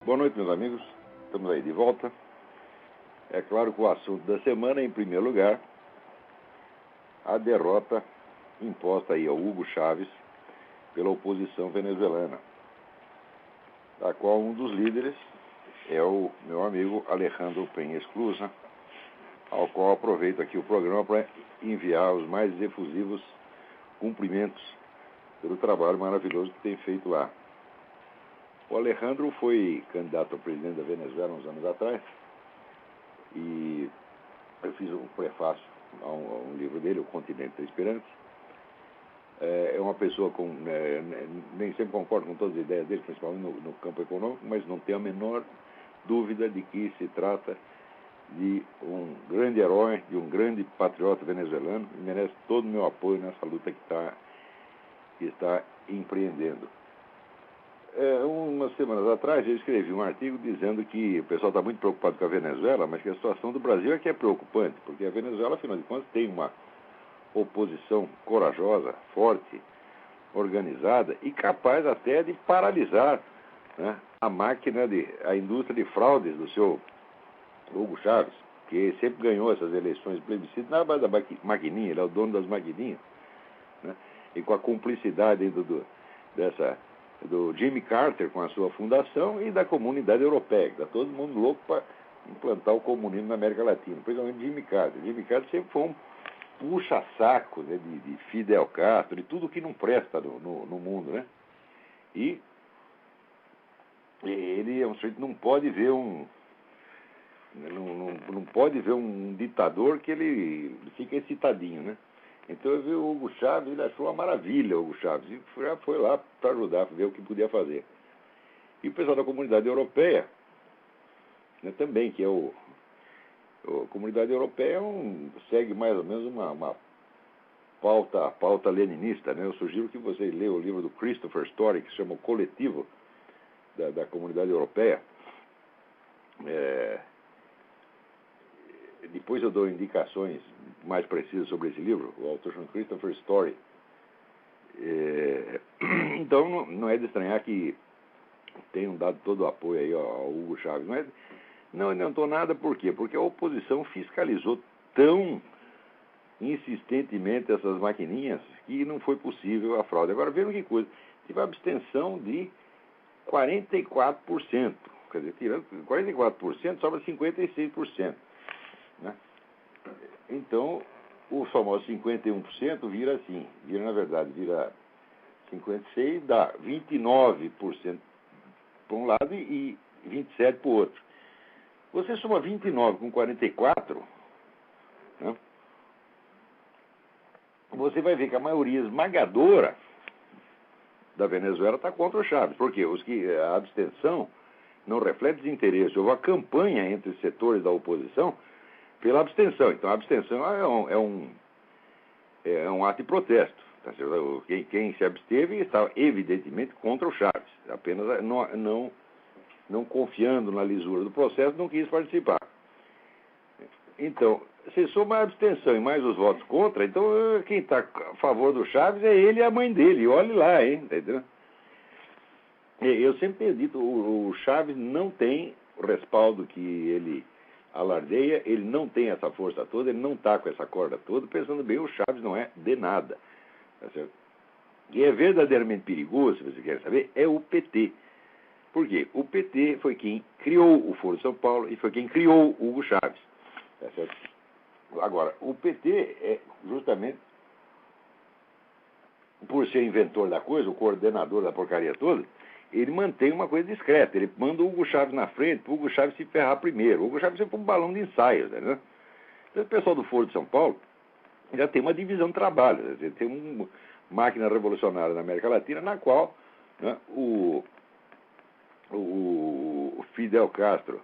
Boa noite, meus amigos. Estamos aí de volta. É claro que o assunto da semana é, em primeiro lugar, a derrota imposta aí ao Hugo Chávez pela oposição venezuelana, da qual um dos líderes é o meu amigo Alejandro Penha Esclusa, ao qual aproveito aqui o programa para enviar os mais efusivos cumprimentos pelo trabalho maravilhoso que tem feito lá. O Alejandro foi candidato a presidente da Venezuela uns anos atrás e eu fiz um prefácio a um livro dele, O Continente da Esperança. É uma pessoa com... nem sempre concordo com todas as ideias dele, principalmente no campo econômico, mas não tenho a menor dúvida de que se trata de um grande herói, de um grande patriota venezuelano, e merece todo o meu apoio nessa luta que está empreendendo. Umas semanas atrás eu escrevi um artigo dizendo que o pessoal está muito preocupado com a Venezuela, mas que a situação do Brasil é que é preocupante, porque a Venezuela, afinal de contas, tem uma oposição corajosa, forte, organizada e capaz até de paralisar, né, a indústria de fraudes do seu Hugo Chávez, que sempre ganhou essas eleições plebiscitas na base da maquininha, ele é o dono das maquininhas, né, e com a cumplicidade do Jimmy Carter com a sua fundação e da comunidade europeia, que está todo mundo louco para implantar o comunismo na América Latina, principalmente Jimmy Carter. Jimmy Carter sempre foi um puxa-saco, né, de Fidel Castro, de tudo que não presta no mundo, né? E ele é um sujeito que não pode ver não pode ver um ditador que ele fica excitadinho, né? Então eu vi o Hugo Chávez, ele achou uma maravilha o Hugo Chávez, e foi lá para ajudar, ver o que podia fazer. E o pessoal da comunidade europeia, né, também, que é a comunidade europeia segue mais ou menos uma pauta leninista, né? Eu sugiro que vocês leiam o livro do Christopher Story, que se chama O Coletivo da Comunidade Europeia. Depois eu dou indicações mais precisas sobre esse livro. O autor chama Christopher Story. Então não é de estranhar que tenham dado todo o apoio aí ao Hugo Chávez. Mas não adiantou nada, por quê? Porque a oposição fiscalizou tão insistentemente essas maquininhas que não foi possível a fraude. Agora vejam que coisa, tive a abstenção de 44%. Quer dizer, tirando 44%, sobra 56%. Né? Então, o famoso 51% vira 56%, dá 29% para um lado e 27% para o outro. Você soma 29 com 44, né? Você vai ver que a maioria esmagadora da Venezuela está contra o Chávez. Por quê? A abstenção não reflete desinteresse. Houve uma campanha entre os setores da oposição pela abstenção. Então, a abstenção é um ato de protesto. Tá certo? Quem se absteve estava evidentemente contra o Chávez. Apenas não confiando na lisura do processo, não quis participar. Então, se soma a abstenção e mais os votos contra, então quem está a favor do Chávez é ele e a mãe dele. Olhe lá, hein? Entendeu? Eu sempre tenho dito, o Chávez não tem o respaldo que ele alardeia, ele não tem essa força toda, ele não está com essa corda toda. Pensando bem, o Chávez não é de nada. Tá certo? E é verdadeiramente perigoso, se você quer saber, é o PT. Por quê? O PT foi quem criou o Foro de São Paulo e foi quem criou o Hugo Chávez. Tá certo? Agora, o PT é justamente, por ser inventor da coisa, o coordenador da porcaria toda, ele mantém uma coisa discreta. Ele manda o Hugo Chávez na frente para o Hugo Chávez se ferrar primeiro. O Hugo Chávez sempre foi um balão de ensaio, né? Então, o pessoal do Foro de São Paulo já tem uma divisão de trabalho. Tem uma máquina revolucionária na América Latina na qual, né, o Fidel Castro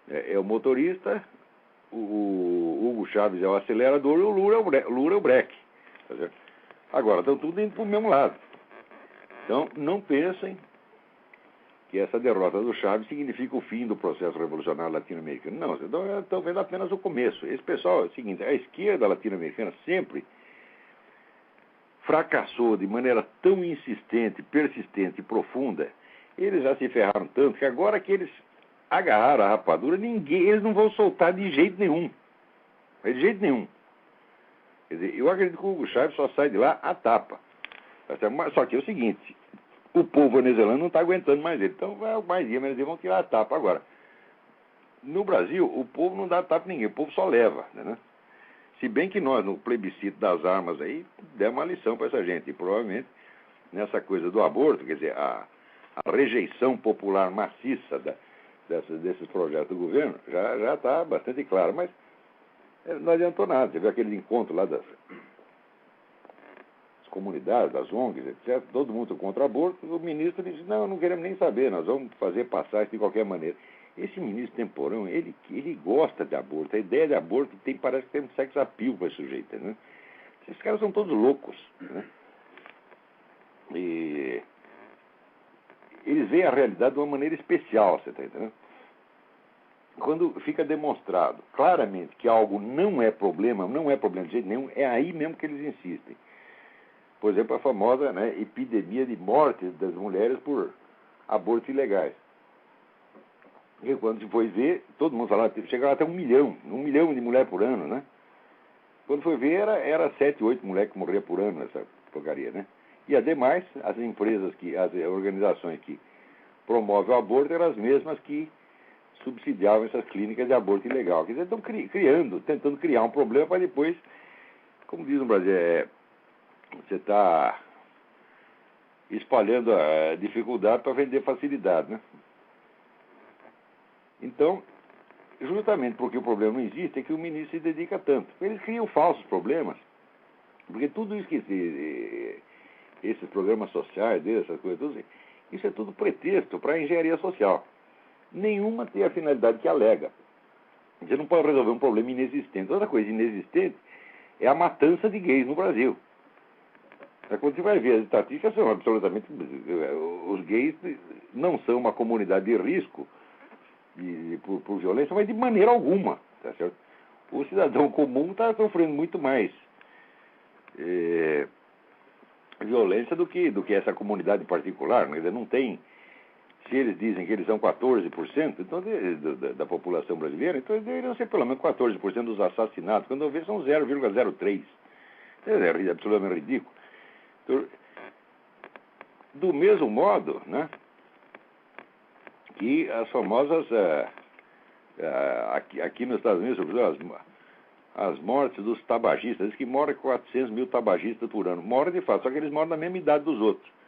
é o motorista, o Hugo Chávez é o acelerador e o Lula é o breque. Tá certo? Agora, estão tudo indo para o mesmo lado. Então, não pensem que essa derrota do Chávez significa o fim do processo revolucionário latino-americano. Não, estão vendo apenas o começo. Esse pessoal é o seguinte, a esquerda latino-americana sempre fracassou de maneira tão insistente, persistente e profunda Eles já se ferraram tanto que agora que eles agarraram a rapadura, eles não vão soltar de jeito nenhum. De jeito nenhum. Quer dizer, eu acredito que o Hugo Chávez só sai de lá a tapa. Só que é o seguinte, o povo venezuelano não está aguentando mais ele. Então, mais dia, menos dia, vão tirar a tapa. Agora, no Brasil, o povo não dá tapa a ninguém, o povo só leva, né? Se bem que nós, no plebiscito das armas aí, demos uma lição para essa gente. E provavelmente, nessa coisa do aborto, quer dizer, a rejeição popular maciça desses projetos do governo já está bastante clara. Mas não adiantou nada. Você viu aquele encontro lá das comunidades, das ONGs, etc. Todo mundo contra o aborto. O ministro disse, não queremos nem saber, nós vamos fazer passar isso de qualquer maneira. Esse ministro temporão, ele gosta de aborto. A ideia de aborto parece que tem um sex appeal para esse sujeito, né? Esses caras são todos loucos, né? E eles veem a realidade de uma maneira especial, você está entendendo? Quando fica demonstrado claramente que algo não é problema de jeito nenhum, é aí mesmo que eles insistem. Por exemplo, a famosa, né, epidemia de mortes das mulheres por abortos ilegais. E quando se foi ver, todo mundo falava, chegava até 1 milhão de mulheres por ano, né? Quando foi ver, era 7, 8 mulheres que morriam por ano nessa porcaria, né? E ademais, as empresas, as organizações que promovem o aborto eram as mesmas que subsidiavam essas clínicas de aborto ilegal. Quer dizer, estão tentando criar um problema para depois, como diz no Brasil, você está espalhando a dificuldade para vender facilidade, né? Então, justamente porque o problema não existe, é que o ministro se dedica tanto. Eles criam falsos problemas, porque tudo isso esses programas sociais, essas coisas, tudo, isso é tudo pretexto para a engenharia social. Nenhuma tem a finalidade que alega. Você não pode resolver um problema inexistente. Outra coisa inexistente é a matança de gays no Brasil. Quando você vai ver, as estatísticas são absolutamente... Os gays não são uma comunidade de risco por violência, mas de maneira alguma, tá certo? O cidadão comum está sofrendo muito mais violência do que essa comunidade particular. Quer dizer, não tem... Se eles dizem que eles são 14% então, da população brasileira, então eles deveriam ser pelo menos 14% dos assassinatos. Quando eu vejo, são 0,03%. É absolutamente ridículo. Então, do mesmo modo, né, que as famosas... aqui nos Estados Unidos, as mortes dos tabagistas, diz que morrem 400 mil tabagistas por ano. Morrem de fato, só que eles moram na mesma idade dos outros.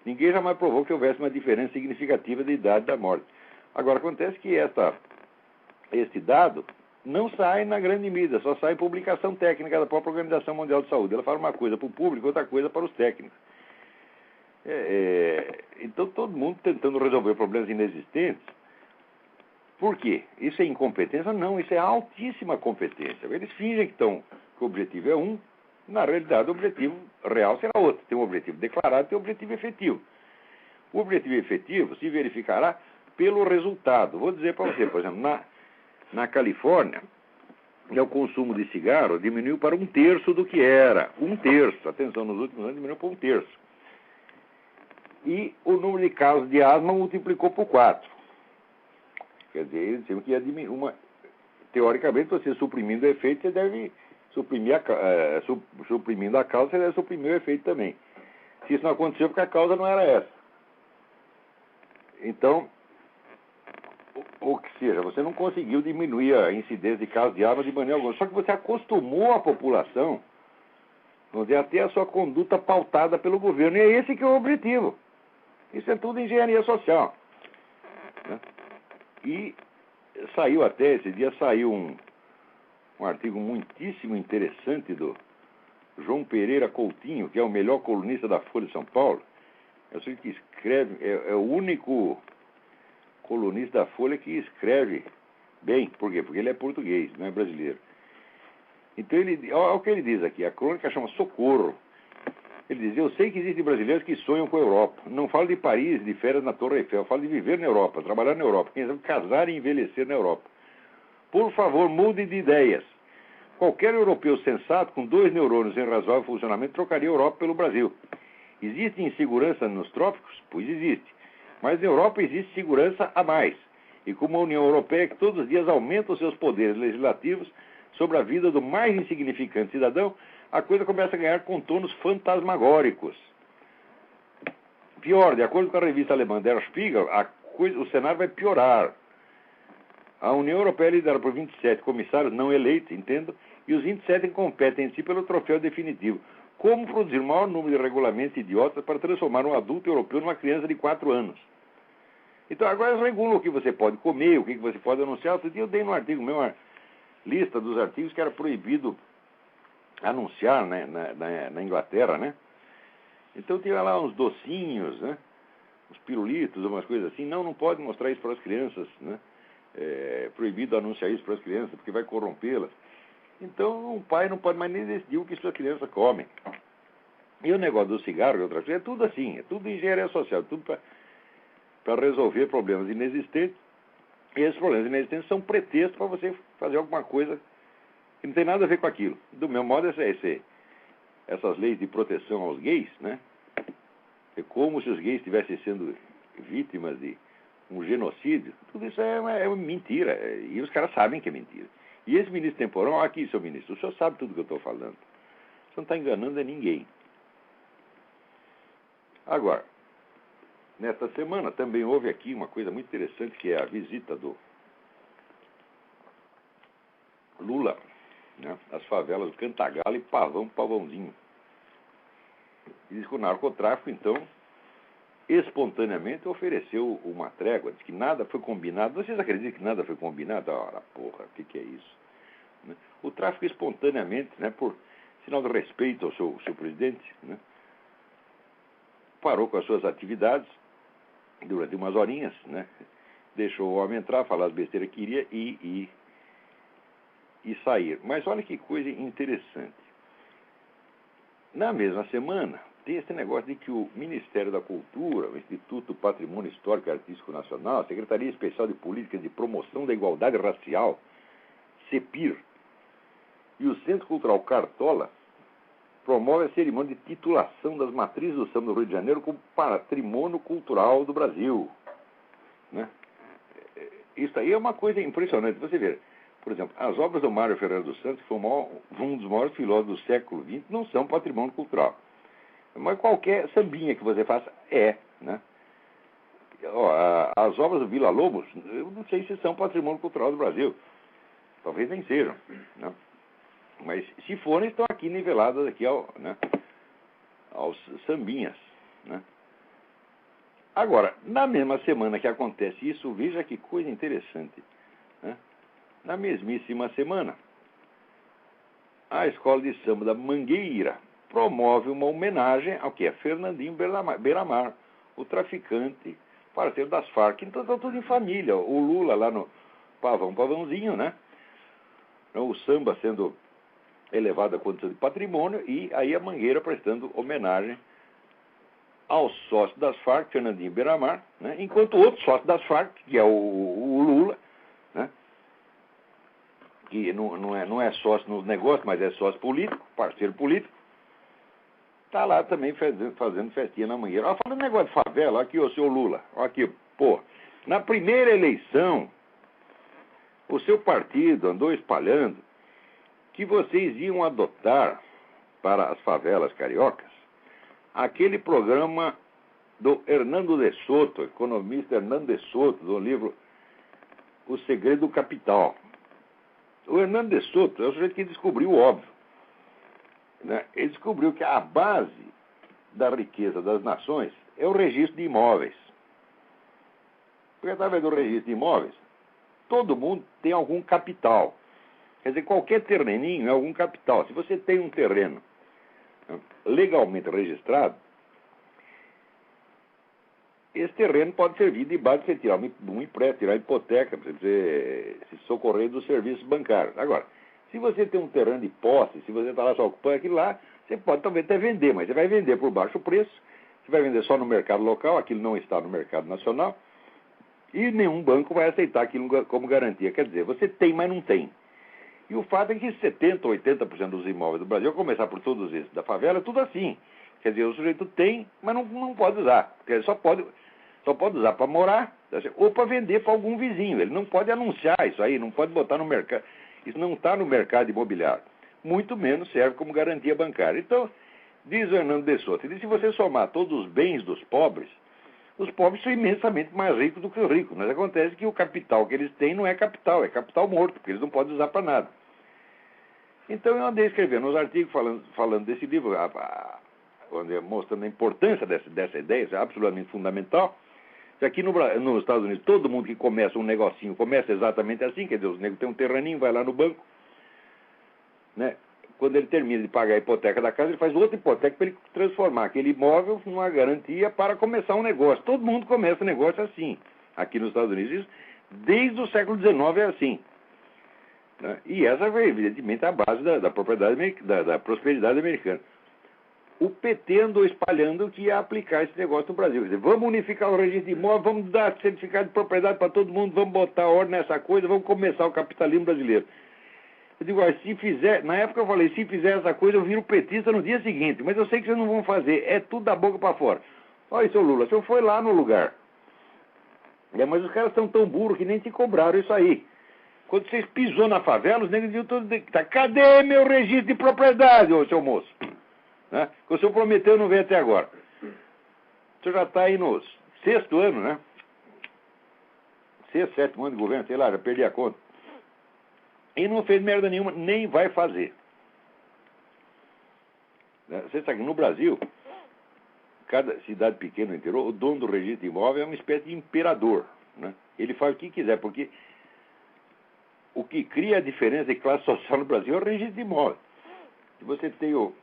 Ninguém jamais provou que houvesse uma diferença significativa de idade da morte. Agora, acontece que esse dado não sai na grande mídia, só sai em publicação técnica da própria Organização Mundial de Saúde. Ela fala uma coisa para o público, outra coisa para os técnicos. Então, todo mundo tentando resolver problemas inexistentes. Por quê? Isso é incompetência? Não, isso é altíssima competência. Eles fingem que o objetivo é um, na realidade o objetivo real será outro. Tem um objetivo declarado e tem um objetivo efetivo. O objetivo efetivo se verificará pelo resultado. Vou dizer para você, por exemplo, na Califórnia, o consumo de cigarro diminuiu para 1/3 do que era. 1/3. Atenção, nos últimos anos diminuiu para 1/3. E o número de casos de asma multiplicou por 4. Quer dizer, eles diziam que ia diminuir teoricamente, você suprimindo o efeito, você deve suprimir suprimindo a causa, você deve suprimir o efeito também. Se isso não aconteceu, porque a causa não era essa. Então, ou que seja, você não conseguiu diminuir a incidência de casos de asma de maneira alguma, só que você acostumou a população, vamos dizer, a ter a sua conduta pautada pelo governo, e é esse que é o objetivo. Isso é tudo engenharia social, né? E esse dia saiu um artigo muitíssimo interessante do João Pereira Coutinho, que é o melhor colunista da Folha de São Paulo. É o que escreve, é o único colunista da Folha que escreve bem. Por quê? Porque ele é português, não é brasileiro. Então, olha o que ele diz aqui. A crônica chama Socorro. Ele diz, eu sei que existem brasileiros que sonham com a Europa. Não falo de Paris, de férias na Torre Eiffel. Falo de viver na Europa, trabalhar na Europa. Quem sabe casar e envelhecer na Europa. Por favor, mude de ideias. Qualquer europeu sensato, com 2 neurônios em razoável funcionamento, trocaria a Europa pelo Brasil. Existe insegurança nos trópicos? Pois existe. Mas na Europa existe segurança a mais. E como a União Europeia, que todos os dias aumenta os seus poderes legislativos sobre a vida do mais insignificante cidadão, a coisa começa a ganhar contornos fantasmagóricos. Pior, de acordo com a revista alemã Der Spiegel, o cenário vai piorar. A União Europeia é liderada por 27 comissários não eleitos, entendo, e os 27 competem em si pelo troféu definitivo. Como produzir o maior número de regulamentos idiotas para transformar um adulto europeu numa criança de 4 anos? Então agora eles regulam o que você pode comer, o que você pode anunciar. Outro dia eu dei no artigo meu uma lista dos artigos que era proibido anunciar, né, na Inglaterra, né? Então tinha lá uns docinhos, né? Uns pirulitos, umas coisas assim. Não pode mostrar isso para as crianças, né? É proibido anunciar isso para as crianças, porque vai corrompê-las. Então um pai não pode mais nem decidir o que suas crianças comem. E o negócio do cigarro e outras coisas, é tudo assim, é tudo engenharia social, tudo para resolver problemas inexistentes. E esses problemas inexistentes são pretextos para você fazer alguma coisa que não tem nada a ver com aquilo. Do meu modo, essas leis de proteção aos gays, né? É como se os gays estivessem sendo vítimas de um genocídio. Tudo isso é mentira. E os caras sabem que é mentira. E esse ministro temporal, aqui, seu ministro, o senhor sabe tudo que eu estou falando. O senhor não está enganando a ninguém. Agora, nesta semana também houve aqui uma coisa muito interessante, que é a visita do Lula, né, às favelas do Cantagalo e Pavãozinho. E diz que o narcotráfico, então, espontaneamente ofereceu uma trégua, diz que nada foi combinado. Vocês acreditam que nada foi combinado? Ora, porra, o que é isso? Né? O tráfico espontaneamente, né, por sinal de respeito ao seu presidente, né, parou com as suas atividades durante umas horinhas, né, deixou o homem entrar, falar as besteiras que queria e sair. Mas olha que coisa interessante. Na mesma semana, tem esse negócio de que o Ministério da Cultura, o Instituto Patrimônio Histórico e Artístico Nacional, a Secretaria Especial de Políticas de Promoção da Igualdade Racial, CEPIR, e o Centro Cultural Cartola promove a cerimônia de titulação das matrizes do samba do Rio de Janeiro como Patrimônio Cultural do Brasil. Né? Isso aí é uma coisa impressionante. Você vê, por exemplo, as obras do Mário Ferreira dos Santos, que foi um dos maiores filósofos do século XX, não são patrimônio cultural. Mas qualquer sambinha que você faça é, né? As obras do Vila Lobos, eu não sei se são patrimônio cultural do Brasil. Talvez nem sejam, né? Mas se forem, estão aqui niveladas aqui aos sambinhas, né? Agora, na mesma semana que acontece isso, veja que coisa interessante, né? Na mesmíssima semana, a Escola de Samba da Mangueira promove uma homenagem ao que é Fernandinho Beiramar, o traficante, parceiro das Farc. Então está tudo em família. O Lula lá no Pavãozinho, né? O samba sendo elevado à condição de patrimônio e aí a Mangueira prestando homenagem ao sócio das Farc, Fernandinho Beiramar, né? Enquanto o outro sócio das Farc, que é o Lula, né? Que não é sócio nos negócios, mas é sócio político, parceiro político, está lá também fazendo festinha na Mangueira. Falando negócio de favela, aqui, ô seu Lula, aqui, pô, na primeira eleição, o seu partido andou espalhando que vocês iam adotar para as favelas cariocas aquele programa do Hernando de Soto, economista Hernando de Soto, do livro O Segredo do Capital. O Hernando de Soto é o sujeito que descobriu o óbvio, né? Ele descobriu que a base da riqueza das nações é o registro de imóveis. Porque através do registro de imóveis, todo mundo tem algum capital. Quer dizer, qualquer terreninho é algum capital. Se você tem um terreno legalmente registrado, esse terreno pode servir de base para você tirar um empréstimo, tirar hipoteca, para você se socorrer dos serviços bancários. Agora, se você tem um terreno de posse, se você está lá só ocupando aquilo lá, você pode talvez até vender, mas você vai vender por baixo preço, você vai vender só no mercado local, aquilo não está no mercado nacional, e nenhum banco vai aceitar aquilo como garantia. Quer dizer, você tem, mas não tem. E o fato é que 70% ou 80% dos imóveis do Brasil, a começar por todos esses da favela, é tudo assim. Quer dizer, o sujeito tem, mas não pode usar. Quer dizer, só pode Só pode usar para morar, ou para vender para algum vizinho. Ele não pode anunciar isso aí, não pode botar no mercado. Isso não está no mercado imobiliário. Muito menos serve como garantia bancária. Então, diz o Hernando de Soto, se você somar todos os bens dos pobres, os pobres são imensamente mais ricos do que os ricos. Mas acontece que o capital que eles têm não é capital morto, porque eles não podem usar para nada. Então eu andei escrevendo uns artigos falando desse livro, mostrando a importância dessa ideia, isso é absolutamente fundamental. Aqui nos Estados Unidos, todo mundo que começa um negocinho começa exatamente assim, quer dizer, os negros têm um terreninho, vai lá no banco, né? Quando ele termina de pagar a hipoteca da casa, ele faz outra hipoteca para ele transformar aquele imóvel numa garantia para começar um negócio. Todo mundo começa um negócio assim, aqui nos Estados Unidos. Isso, desde o século XIX é assim. Né? E essa foi, evidentemente, a base da propriedade, da prosperidade americana. O PT andou espalhando que ia aplicar esse negócio no Brasil. Quer dizer, vamos unificar o registro de imóvel, vamos dar certificado de propriedade para todo mundo, vamos botar ordem nessa coisa, vamos começar o capitalismo brasileiro. Eu digo, se fizer, na época eu falei, se fizer essa coisa, eu viro petista no dia seguinte, mas eu sei que vocês não vão fazer, é tudo da boca para fora. Olha, seu Lula, o senhor foi lá no lugar. Mas os caras são tão burros que nem te cobraram isso aí. Quando vocês pisou na favela, os negros diziam todos, cadê meu registro de propriedade, ô seu moço? Né? Que o senhor prometeu não veio até agora. O senhor já está aí no 6º ano, né? 6º, 7º ano de governo, sei lá, já perdi a conta. E não fez merda nenhuma, nem vai fazer. Você sabe que no Brasil, cada cidade pequena no interior, o dono do registro de imóvel é uma espécie de imperador. Né? Ele faz o que quiser, porque o que cria a diferença de classe social no Brasil é o registro de imóvel. Se você tem o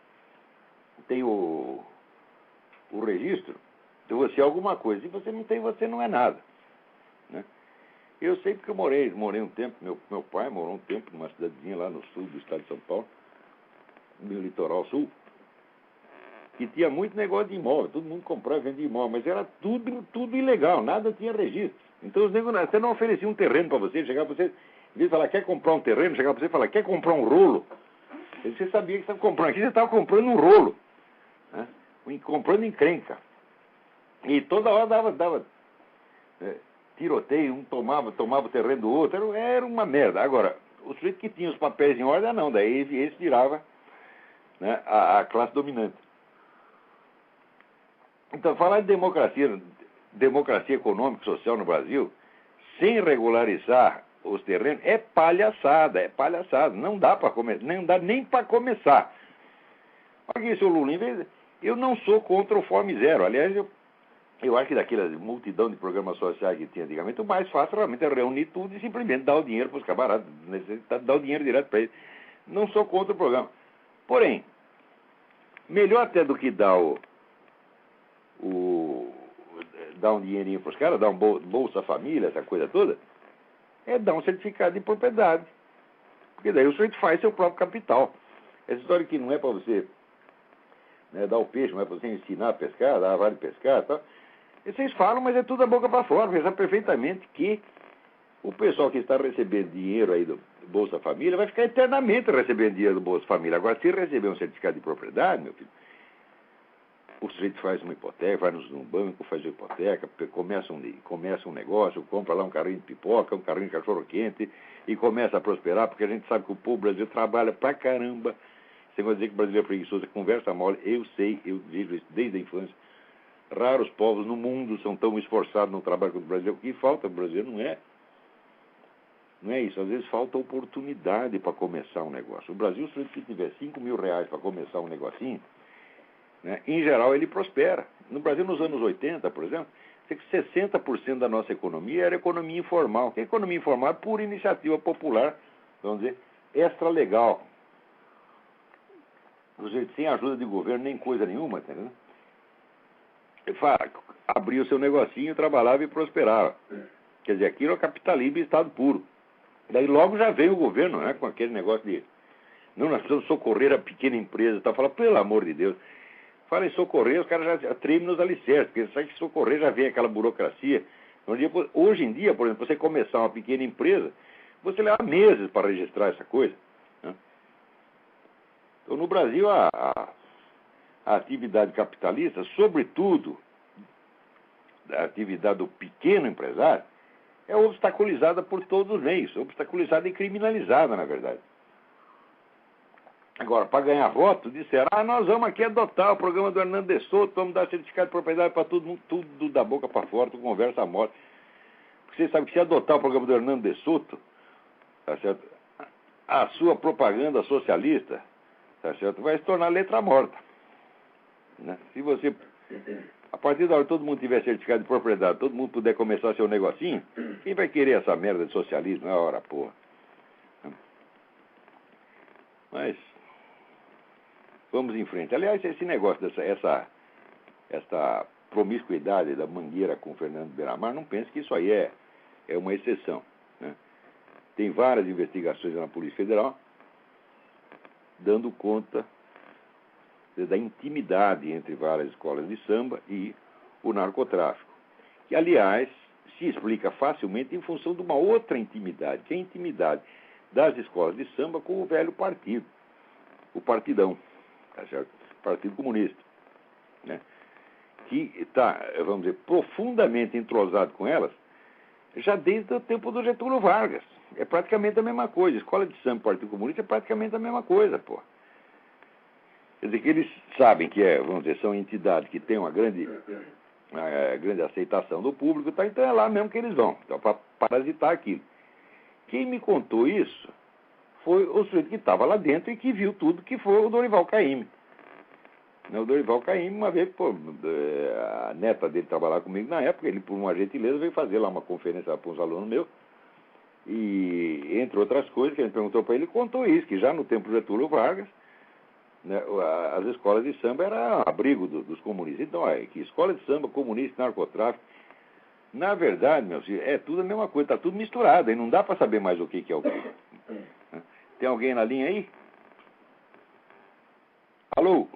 registro, então você é alguma coisa. Se você não tem, você não é nada. Né? Eu sei porque eu morei um tempo, meu pai morou um tempo numa cidadezinha lá no sul do estado de São Paulo, no litoral sul, que tinha muito negócio de imóvel, todo mundo comprava e vendia imóvel, mas era tudo ilegal, nada tinha registro. Então os negros, você não oferecia um terreno para você, chegava para você, em vez de falar, quer comprar um terreno, chegava para você e falar, quer comprar um rolo? Você sabia que você estava comprando, aqui você estava comprando um rolo, né? Comprando encrenca. E toda hora dava tiroteio, um tomava o terreno do outro, era uma merda. Agora, o sujeito que tinha os papéis em ordem, não, daí esse virava, né, a classe dominante. Então, falar de democracia econômica e social no Brasil, sem regularizar os terrenos, é palhaçada. Não dá para começar, não dá nem para começar. Olha aqui, seu Lula, eu não sou contra o Fome Zero. Aliás, eu acho que daquela multidão de programas sociais que tinha antigamente, o mais fácil realmente é reunir tudo e simplesmente dar o dinheiro para os camaradas, dar o dinheiro direto para eles. Não sou contra o programa. Porém, melhor até do que dar dar um dinheirinho para os caras, dar um Bolsa Família, essa coisa toda, é dar um certificado de propriedade. Porque daí o sujeito faz seu próprio capital. Essa história que não é para você, né, dar o peixe, não é para você ensinar a pescar, dar a vara de pescar e tal. E vocês falam, mas é tudo da boca para fora. Você sabe perfeitamente que o pessoal que está recebendo dinheiro aí do Bolsa Família vai ficar eternamente recebendo dinheiro do Bolsa Família. Agora, se receber um certificado de propriedade, meu filho, o sujeito faz uma hipoteca, vai num banco, faz uma hipoteca, começa um negócio, compra lá um carrinho de pipoca, um carrinho de cachorro-quente e começa a prosperar, porque a gente sabe que o povo brasileiro trabalha pra caramba. Você vai dizer que o brasileiro é preguiçoso, conversa mole, eu sei, eu vejo isso desde a infância. Raros povos no mundo são tão esforçados no trabalho quanto o brasileiro. O que falta o brasileiro não é isso. Às vezes falta oportunidade para começar um negócio. O Brasil, se tiver 5 mil reais para começar um negocinho, né, em geral ele prospera. No Brasil, nos anos 80, por exemplo, 60% da nossa economia era economia informal. Que é economia informal? Por iniciativa popular, vamos dizer, extra-legal. Sem ajuda de governo, nem coisa nenhuma, entendeu? Abria o seu negocinho, trabalhava e prosperava. Quer dizer, aquilo é capitalismo em estado puro. Daí logo já veio o governo, né, com aquele negócio de não, nós precisamos socorrer a pequena empresa. Fala, pelo amor de Deus. Fala em socorrer, os caras já tremem nos alicerces, porque sabe que socorrer já vem aquela burocracia. Hoje em dia, por exemplo, você começar uma pequena empresa, você leva meses para registrar essa coisa. Né? Então, no Brasil, a atividade capitalista, sobretudo atividade do pequeno empresário é obstaculizada por todos os meios, obstaculizada e criminalizada, na verdade. Agora, para ganhar voto, disseram, nós vamos aqui adotar o programa do Hernando de Soto, vamos dar certificado de propriedade para todo mundo, tudo da boca para fora, tudo conversa morta. Porque você sabe que se adotar o programa do Hernando de Soto, tá certo? A sua propaganda socialista, tá certo? Vai se tornar letra morta. Né? Se você, a partir da hora que todo mundo tiver certificado de propriedade, todo mundo puder começar seu negocinho, quem vai querer essa merda de socialismo na hora, porra? Mas vamos em frente. Aliás, esse negócio essa promiscuidade da Mangueira com o Fernando Beiramar, não pense que isso aí é uma exceção. Né? Tem várias investigações na Polícia Federal dando conta da intimidade entre várias escolas de samba e o narcotráfico, que, aliás, se explica facilmente em função de uma outra intimidade, que é a intimidade das escolas de samba com o velho partido, o Partidão, tá certo? Partido Comunista, né? Que está, vamos dizer, profundamente entrosado com elas já desde o tempo do Getúlio Vargas. É praticamente a mesma coisa. Escola de samba e Partido Comunista é praticamente a mesma coisa, pô. Quer dizer que eles sabem que vamos dizer, são entidades que têm uma grande aceitação do público, tá? Então é lá mesmo que eles vão, então, para parasitar aquilo. Quem me contou isso foi o sujeito que estava lá dentro e que viu tudo, que foi o Dorival Caymmi. O Dorival Caymmi, uma vez, a neta dele trabalhava comigo na época, ele, por uma gentileza, veio fazer lá uma conferência para uns alunos meus, e, entre outras coisas, que a gente perguntou para ele, contou isso, que já no tempo do Getúlio Vargas, né, as escolas de samba eram abrigo dos comunistas. Então, que escola de samba, comunista, narcotráfico, na verdade, meu filho, é tudo a mesma coisa, está tudo misturado, aí não dá para saber mais o que é o que. Tem alguém na linha aí? Alô?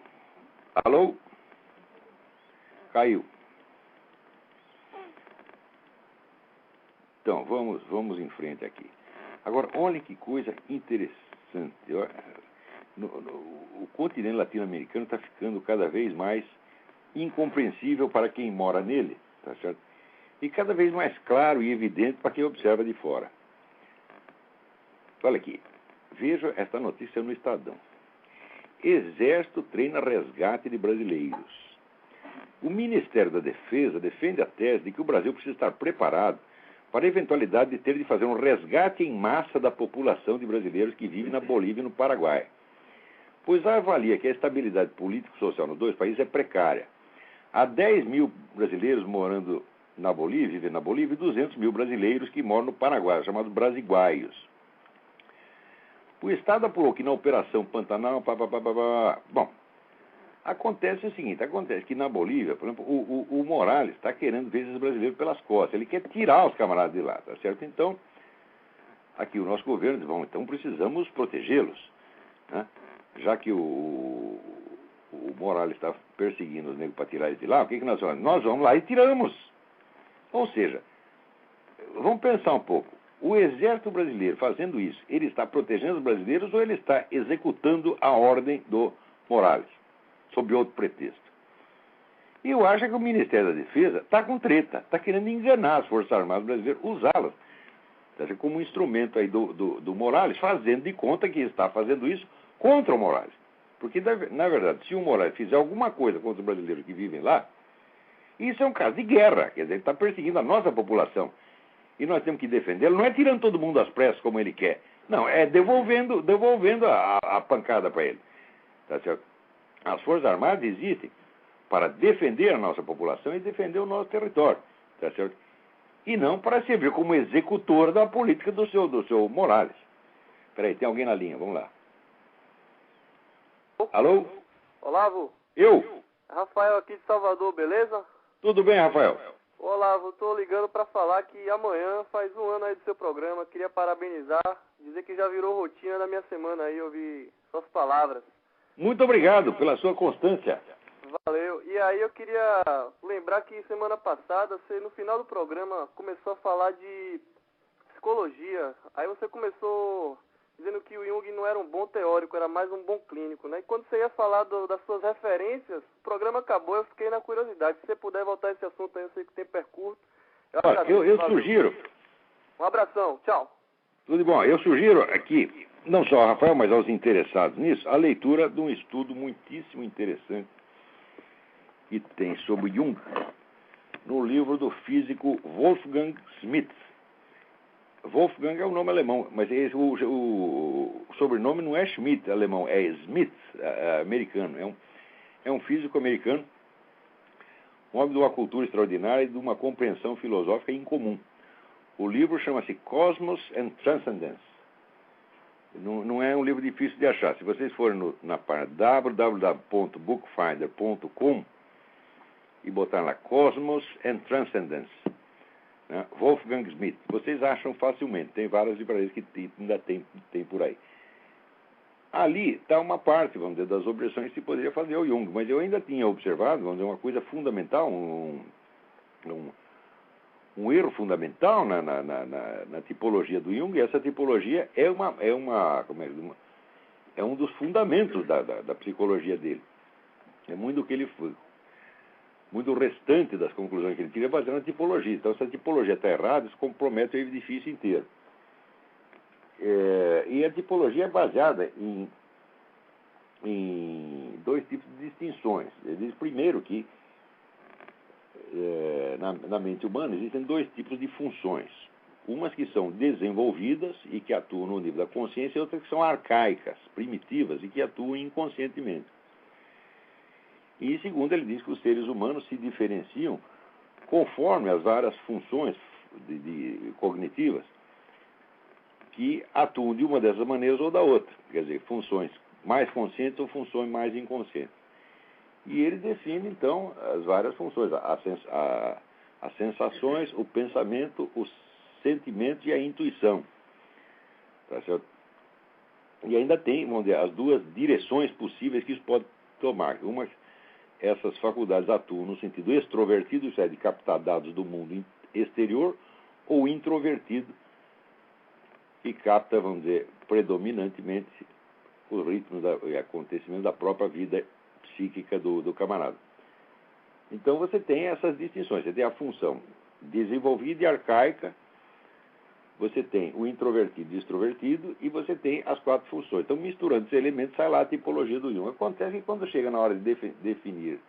Alô? Caiu. Então, vamos em frente aqui. Agora, olha que coisa interessante. O continente latino-americano está ficando cada vez mais incompreensível para quem mora nele, tá certo? E cada vez mais claro e evidente para quem observa de fora. Olha aqui, veja esta notícia no Estadão. Exército treina resgate de brasileiros. O Ministério da Defesa defende a tese de que o Brasil precisa estar preparado para a eventualidade de ter de fazer um resgate em massa da população de brasileiros que vivem na Bolívia e no Paraguai, pois avalia que a estabilidade político-social nos dois países é precária. Há 10 mil brasileiros morando na Bolívia, vivem na Bolívia, e 200 mil brasileiros que moram no Paraguai, chamados brasiguaios. O Estado apurou que na Operação Pantanal... Bom, acontece o seguinte, acontece que na Bolívia, por exemplo, o Morales está querendo ver esses brasileiros pelas costas, ele quer tirar os camaradas de lá, tá certo? Então, aqui o nosso governo diz, bom, então precisamos protegê-los, né? Já que o Morales está perseguindo os negros para tirar eles de lá, o que nós vamos? Nós vamos lá e tiramos. Ou seja, vamos pensar um pouco. O exército brasileiro fazendo isso, ele está protegendo os brasileiros ou ele está executando a ordem do Morales, sob outro pretexto? E eu acho que o Ministério da Defesa está com treta, está querendo enganar as Forças Armadas brasileiras, usá-las como um instrumento aí do Morales, fazendo de conta que está fazendo isso contra o Morales. Porque, na verdade, se o Morales fizer alguma coisa contra os brasileiros que vivem lá, isso é um caso de guerra, quer dizer, ele está perseguindo a nossa população. E nós temos que defendê-lo, não é tirando todo mundo às pressas como ele quer, não, é devolvendo a pancada para ele. Tá certo? As Forças Armadas existem para defender a nossa população e defender o nosso território, tá certo? E não para servir como executor da política do seu Morales. Peraí, tem alguém na linha, vamos lá. Alô? Olavo? Eu? Rafael aqui de Salvador, beleza? Tudo bem, Rafael? Olavo, tô ligando pra falar que amanhã faz um ano aí do seu programa, queria parabenizar, dizer que já virou rotina da minha semana aí, ouvir suas palavras. Muito obrigado pela sua constância. Valeu. E aí eu queria lembrar que semana passada, você no final do programa começou a falar de psicologia, aí você começou dizendo que o Jung não era um bom teórico, era mais um bom clínico, né? E quando você ia falar das suas referências, o programa acabou, eu fiquei na curiosidade. Se você puder voltar a esse assunto aí, eu sei que o tempo é curto. Eu sugiro. Um abração, tchau. Tudo de bom. Eu sugiro aqui, não só ao Rafael, mas aos interessados nisso, a leitura de um estudo muitíssimo interessante que tem sobre Jung no livro do físico Wolfgang Schmidt. Wolfgang é o nome alemão, mas o sobrenome não é Schmidt, alemão, é Schmidt, americano. É um físico americano, um homem de uma cultura extraordinária e de uma compreensão filosófica incomum. O livro chama-se Cosmos and Transcendence. Não é um livro difícil de achar. Se vocês forem na página www.bookfinder.com e botar lá Cosmos and Transcendence, né? Wolfgang Schmidt, vocês acham facilmente. Tem várias livrarias que ainda tem por aí. Ali está uma parte, vamos dizer, das objeções que se poderia fazer ao Jung, mas eu ainda tinha observado, vamos dizer, uma coisa fundamental, um erro fundamental na tipologia do Jung, e essa tipologia é um dos fundamentos da psicologia dele. É muito o que ele foi. Muito o restante das conclusões que ele tira é baseado na tipologia. Então, se a tipologia está errada, isso compromete o edifício inteiro. E a tipologia é baseada em dois tipos de distinções. Ele diz, primeiro, que na mente humana existem dois tipos de funções. Umas que são desenvolvidas e que atuam no nível da consciência, e outras que são arcaicas, primitivas e que atuam inconscientemente. E, segundo, ele diz que os seres humanos se diferenciam conforme as várias funções cognitivas que atuam de uma dessas maneiras ou da outra. Quer dizer, funções mais conscientes ou funções mais inconscientes. E ele define, então, as várias funções, as sensações, o pensamento, os sentimentos e a intuição. Tá certo? E ainda tem, vamos dizer, as duas direções possíveis que isso pode tomar. Uma, essas faculdades atuam no sentido extrovertido, isso é, de captar dados do mundo exterior, ou introvertido, que capta, vamos dizer, predominantemente os ritmos e acontecimentos da própria vida psíquica do camarada. Então você tem essas distinções. Você tem a função desenvolvida e arcaica, você tem o introvertido e extrovertido, e você tem as quatro funções. Então, misturando esses elementos, sai lá a tipologia do Jung. Acontece que quando chega na hora de definir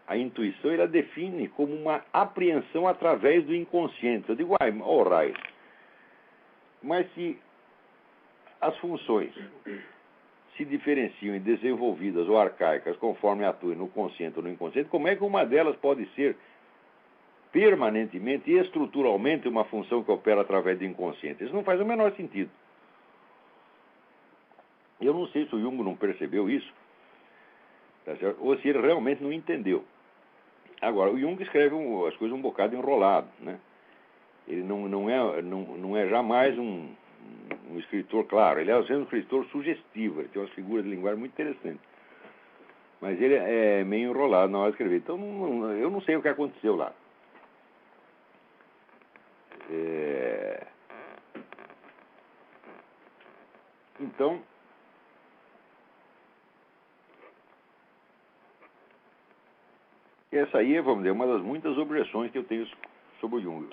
a intuição, ele a define como uma apreensão através do inconsciente. Eu digo, alright. Mas se as funções se diferenciam em desenvolvidas ou arcaicas conforme atuem no consciente ou no inconsciente, como é que uma delas pode ser permanentemente e estruturalmente uma função que opera através do inconsciente? Isso não faz o menor sentido. Eu não sei se o Jung não percebeu isso, tá certo? Ou se ele realmente não entendeu. Agora, o Jung escreve as coisas um bocado enrolado, né? Ele não é jamais um escritor claro. Ele é um escritor sugestivo, ele tem umas figuras de linguagem muito interessantes. Mas ele é meio enrolado na hora de escrever. Então, eu não sei o que aconteceu lá. Então, essa aí é, vamos dizer, uma das muitas objeções que eu tenho sobre o Jung.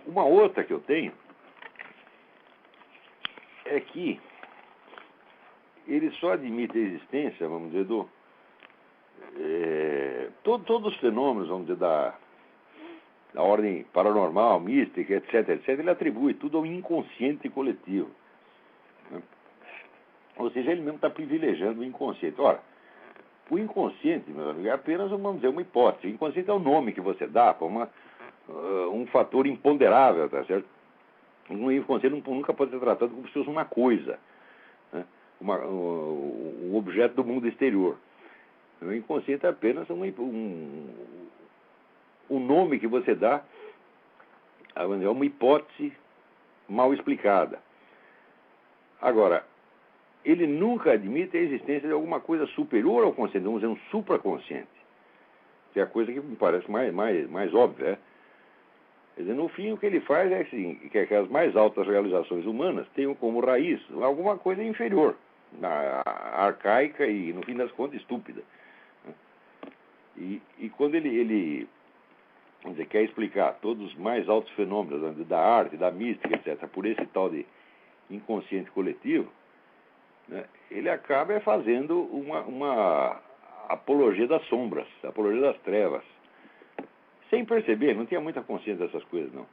Uma outra que eu tenho é que ele só admite a existência, vamos dizer, todos os fenômenos, vamos dizer, da ordem paranormal, mística, etc., ele atribui tudo ao inconsciente coletivo. Né? Ou seja, ele mesmo está privilegiando o inconsciente. Ora, o inconsciente, meu amigo, é apenas, vamos dizer, uma hipótese. O inconsciente é o nome que você dá para um fator imponderável, tá certo? O inconsciente nunca pode ser tratado como se fosse uma coisa, né? Um objeto do mundo exterior. O inconsciente é apenas um nome que você dá a uma hipótese mal explicada. Agora, ele nunca admite a existência de alguma coisa superior ao consciente, vamos dizer, um supraconsciente, que é a coisa que me parece mais óbvia. Quer dizer, no fim, o que ele faz é assim, que as mais altas realizações humanas tenham como raiz alguma coisa inferior, arcaica e, no fim das contas, estúpida. E quando ele vamos dizer, quer explicar todos os mais altos fenômenos da arte, da mística, etc., por esse tal de inconsciente coletivo, né, ele acaba fazendo uma apologia das sombras, apologia das trevas. Sem perceber, não tinha muita consciência dessas coisas, não.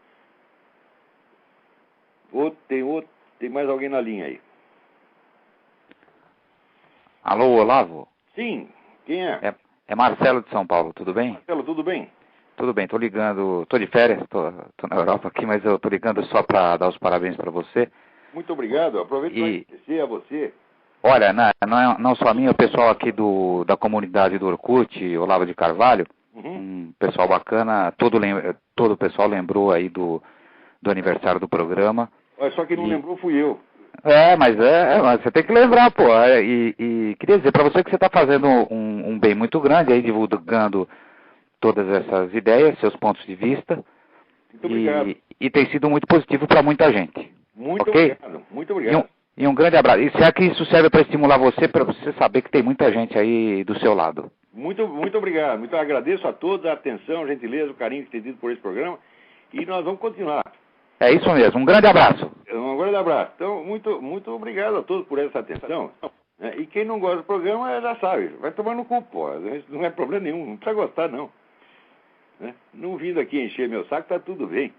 Tem mais alguém na linha aí? Alô, Olavo? Sim, quem é? É Marcelo de São Paulo, tudo bem? Marcelo, tudo bem? Tudo bem, tô ligando, tô de férias, tô na Europa aqui, mas eu tô ligando só para dar os parabéns para você. Muito obrigado, aproveito para agradecer a você. Olha, não só a mim, o pessoal aqui da comunidade do Orkut, Olavo de Carvalho, um pessoal bacana, todo o pessoal lembrou aí do aniversário do programa. Só que não lembrou fui eu. Mas você tem que lembrar, pô. E queria dizer para você que você está fazendo um bem muito grande aí, divulgando todas essas ideias, seus pontos de vista. Muito obrigado. E tem sido muito positivo para muita gente. Muito okay? Obrigado, muito obrigado. E um grande abraço. E será que isso serve para estimular você, para você saber que tem muita gente aí do seu lado? Muito obrigado. Muito agradeço a todos a atenção, a gentileza, o carinho que tem tido por esse programa. E nós vamos continuar. É isso mesmo. Um grande abraço. Um grande abraço. Então, muito obrigado a todos por essa atenção. E quem não gosta do programa já sabe. Vai tomar no cu, pô. Isso não é problema nenhum. Não precisa gostar, não. Não vindo aqui encher meu saco, tá tudo bem.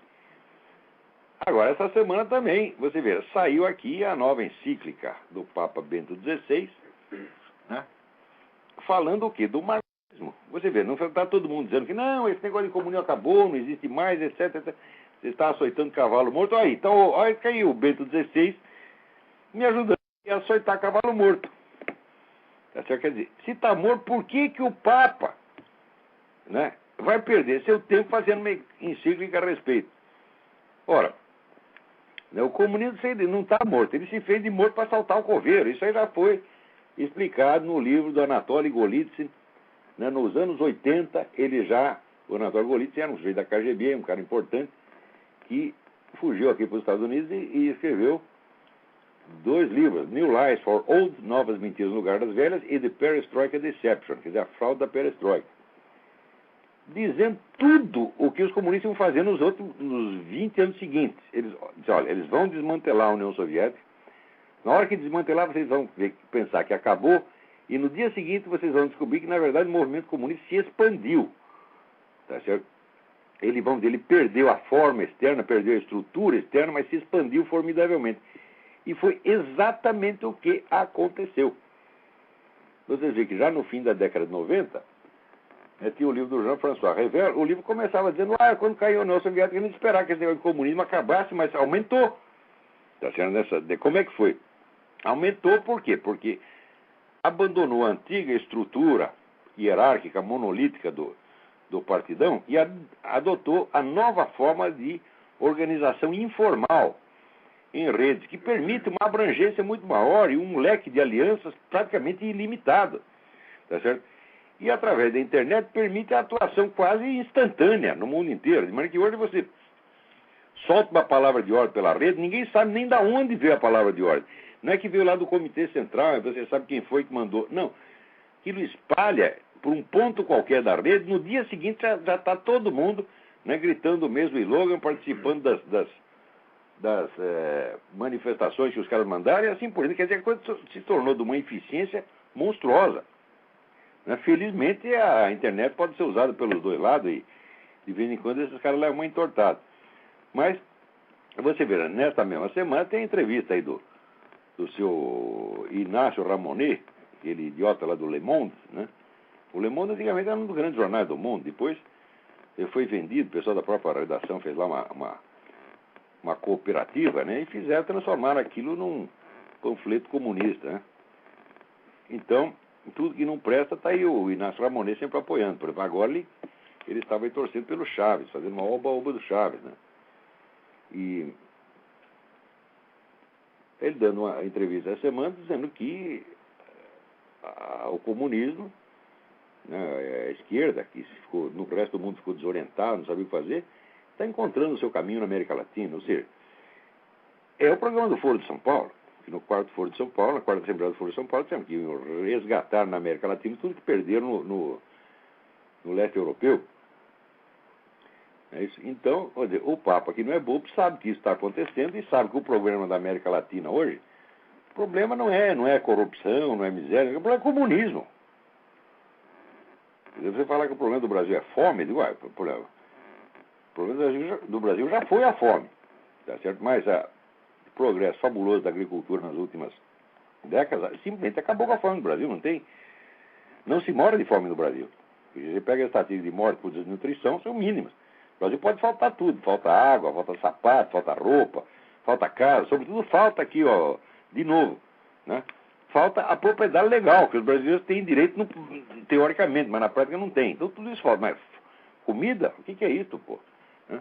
Agora, essa semana também, você vê, saiu aqui a nova encíclica do Papa Bento XVI, né, falando o quê? Do marxismo. Você vê, não está todo mundo dizendo que não, esse negócio de comunhão acabou, não existe mais, etc. Você está açoitando cavalo morto. Aí, então, olha que aí o Bento XVI me ajudando a açoitar cavalo morto. Tá certo? Quer dizer, se está morto, por que o Papa, né, vai perder seu tempo fazendo uma encíclica a respeito? Ora, o comunismo não está morto, ele se fez de morto para saltar o coveiro. Isso aí já foi explicado no livro do Anatoly Golitsyn, né, nos anos 80. O Anatoly Golitsyn era um sujeito da KGB, um cara importante, que fugiu aqui para os Estados Unidos e escreveu 2 livros, New Lies for Old, Novas Mentiras no Lugar das Velhas, e The Perestroika Deception, quer dizer, a fraude da perestroika, dizendo tudo o que os comunistas iam fazer nos 20 anos seguintes. Eles vão desmantelar a União Soviética. Na hora que desmantelar, vocês vão pensar que acabou, e no dia seguinte vocês vão descobrir que, na verdade, o movimento comunista se expandiu. Tá certo? Ele perdeu a forma externa, perdeu a estrutura externa, mas se expandiu formidavelmente. E foi exatamente o que aconteceu. Vocês veem que já no fim da década de 90, tinha o livro do Jean-François Revel. O livro começava dizendo, quando caiu a União Soviética, a gente esperava que esse negócio de comunismo acabasse, mas aumentou. Tá certo? Como é que foi? Aumentou por quê? Porque abandonou a antiga estrutura hierárquica, monolítica do partidão e adotou a nova forma de organização informal em redes, que permite uma abrangência muito maior e um leque de alianças praticamente ilimitado. Tá certo? E através da internet permite a atuação quase instantânea no mundo inteiro. De maneira que hoje você solta uma palavra de ordem pela rede, ninguém sabe nem de onde veio a palavra de ordem. Não é que veio lá do Comitê Central, você sabe quem foi que mandou. Não. Aquilo espalha por um ponto qualquer da rede, no dia seguinte já está todo mundo, né, gritando o mesmo slogan, participando das manifestações que os caras mandaram, e assim por diante. Quer dizer, a coisa se tornou de uma eficiência monstruosa. Felizmente, a internet pode ser usada pelos dois lados e, de vez em quando, esses caras levam uma entortada. Mas, você vê, nesta mesma semana tem entrevista aí do seu Inácio Ramonet, aquele idiota lá do Le Monde, né? O Le Monde, antigamente, era um dos grandes jornais do mundo. Depois, ele foi vendido, o pessoal da própria redação fez lá uma cooperativa, né? E transformaram aquilo num panfleto comunista, né? Então, tudo que não presta, está aí o Inácio Ramonet sempre apoiando. Por exemplo, agora ele estava aí torcendo pelo Chaves, fazendo uma oba-oba do Chaves, né? E ele dando uma entrevista essa semana dizendo que o comunismo, né, a esquerda, que no resto do mundo ficou desorientado, não sabia o que fazer, está encontrando o seu caminho na América Latina. Ou seja, é o programa do Foro de São Paulo, que no quarto Foro de São Paulo, na quarta Assembleia do Foro de São Paulo, tinha que resgatar na América Latina tudo que perderam no leste europeu. É isso. Então, o Papa, que não é bobo, sabe que isso está acontecendo e sabe que o problema da América Latina hoje, o problema não é corrupção, não é miséria, o problema é comunismo. Você falar que o problema do Brasil é fome, digo, o problema do Brasil já foi a fome, tá certo? Mas o progresso fabuloso da agricultura nas últimas décadas simplesmente acabou com a fome no Brasil, não se morre de fome no Brasil. Você pega as estatísticas de morte por desnutrição, são mínimas. No Brasil pode faltar tudo, falta água, falta sapato, falta roupa, falta casa, sobretudo falta aqui, ó, de novo, né? Falta a propriedade legal, que os brasileiros têm direito teoricamente, mas na prática não tem. Então tudo isso falta. Mas comida? O que é isso, pô? Né?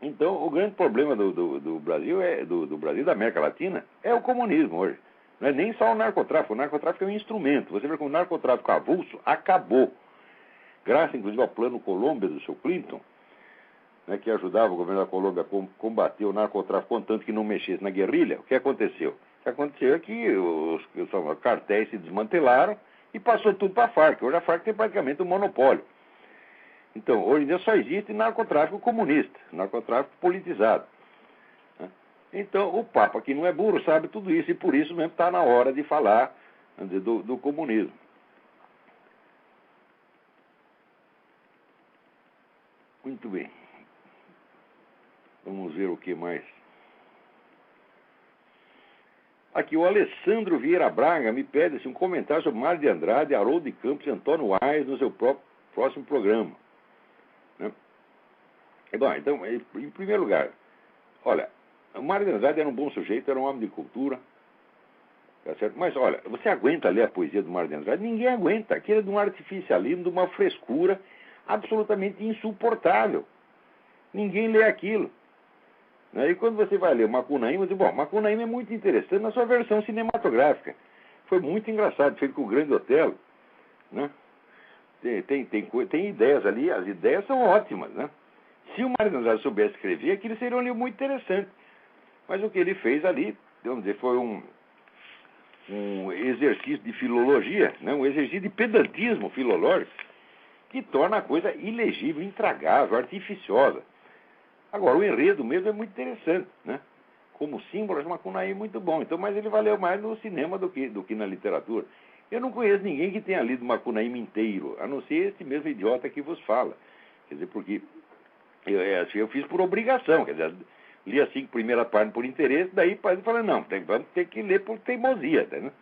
Então o grande problema do Brasil do Brasil e da América Latina é o comunismo hoje. Não é nem só o narcotráfico. O narcotráfico é um instrumento. Você vê que o narcotráfico avulso acabou. Graças, inclusive, ao plano Colômbia do seu Clinton, né, que ajudava o governo da Colômbia a combater o narcotráfico, contanto que não mexesse na guerrilha. O que aconteceu? O que aconteceu é que os cartéis se desmantelaram e passou tudo para a Farc. Hoje a Farc tem praticamente um monopólio. Então, hoje em dia só existe narcotráfico comunista, narcotráfico politizado. Né? Então, o Papa, que não é burro, sabe tudo isso, e por isso mesmo está na hora de falar do comunismo. Muito bem. Vamos ver o que mais. Aqui, o Alessandro Vieira Braga me pede um comentário sobre Mário de Andrade, Haroldo de Campos e Antônio Aires no seu próximo programa. Né? Bom, então, em primeiro lugar, olha, o Mário de Andrade era um bom sujeito, era um homem de cultura, tá certo? Mas, olha, você aguenta ler a poesia do Mário de Andrade? Ninguém aguenta. Aquilo é de um artificialismo, de uma frescura absolutamente insuportável. Ninguém lê aquilo. E quando você vai ler Macunaíma, você diz, bom, Macunaíma é muito interessante na sua versão cinematográfica. Foi muito engraçado, feito com o Grande Otelo. Né? Tem ideias ali, as ideias são ótimas. Né? Se o Mário de Andrade soubesse escrever, aquilo seria um livro muito interessante. Mas o que ele fez ali, vamos dizer, foi um exercício de filologia, né? Um exercício de pedantismo filológico, que torna a coisa ilegível, intragável, artificiosa. Agora, o enredo mesmo é muito interessante, né? Como símbolo, o Macunaíma é muito bom. Então, mas ele valeu mais no cinema do que na literatura. Eu não conheço ninguém que tenha lido Macunaíma inteiro, a não ser esse mesmo idiota que vos fala. Quer dizer, porque eu fiz por obrigação, quer dizer, li assim, primeira parte por interesse, daí eu falei, não, vamos ter que ler por teimosia, né?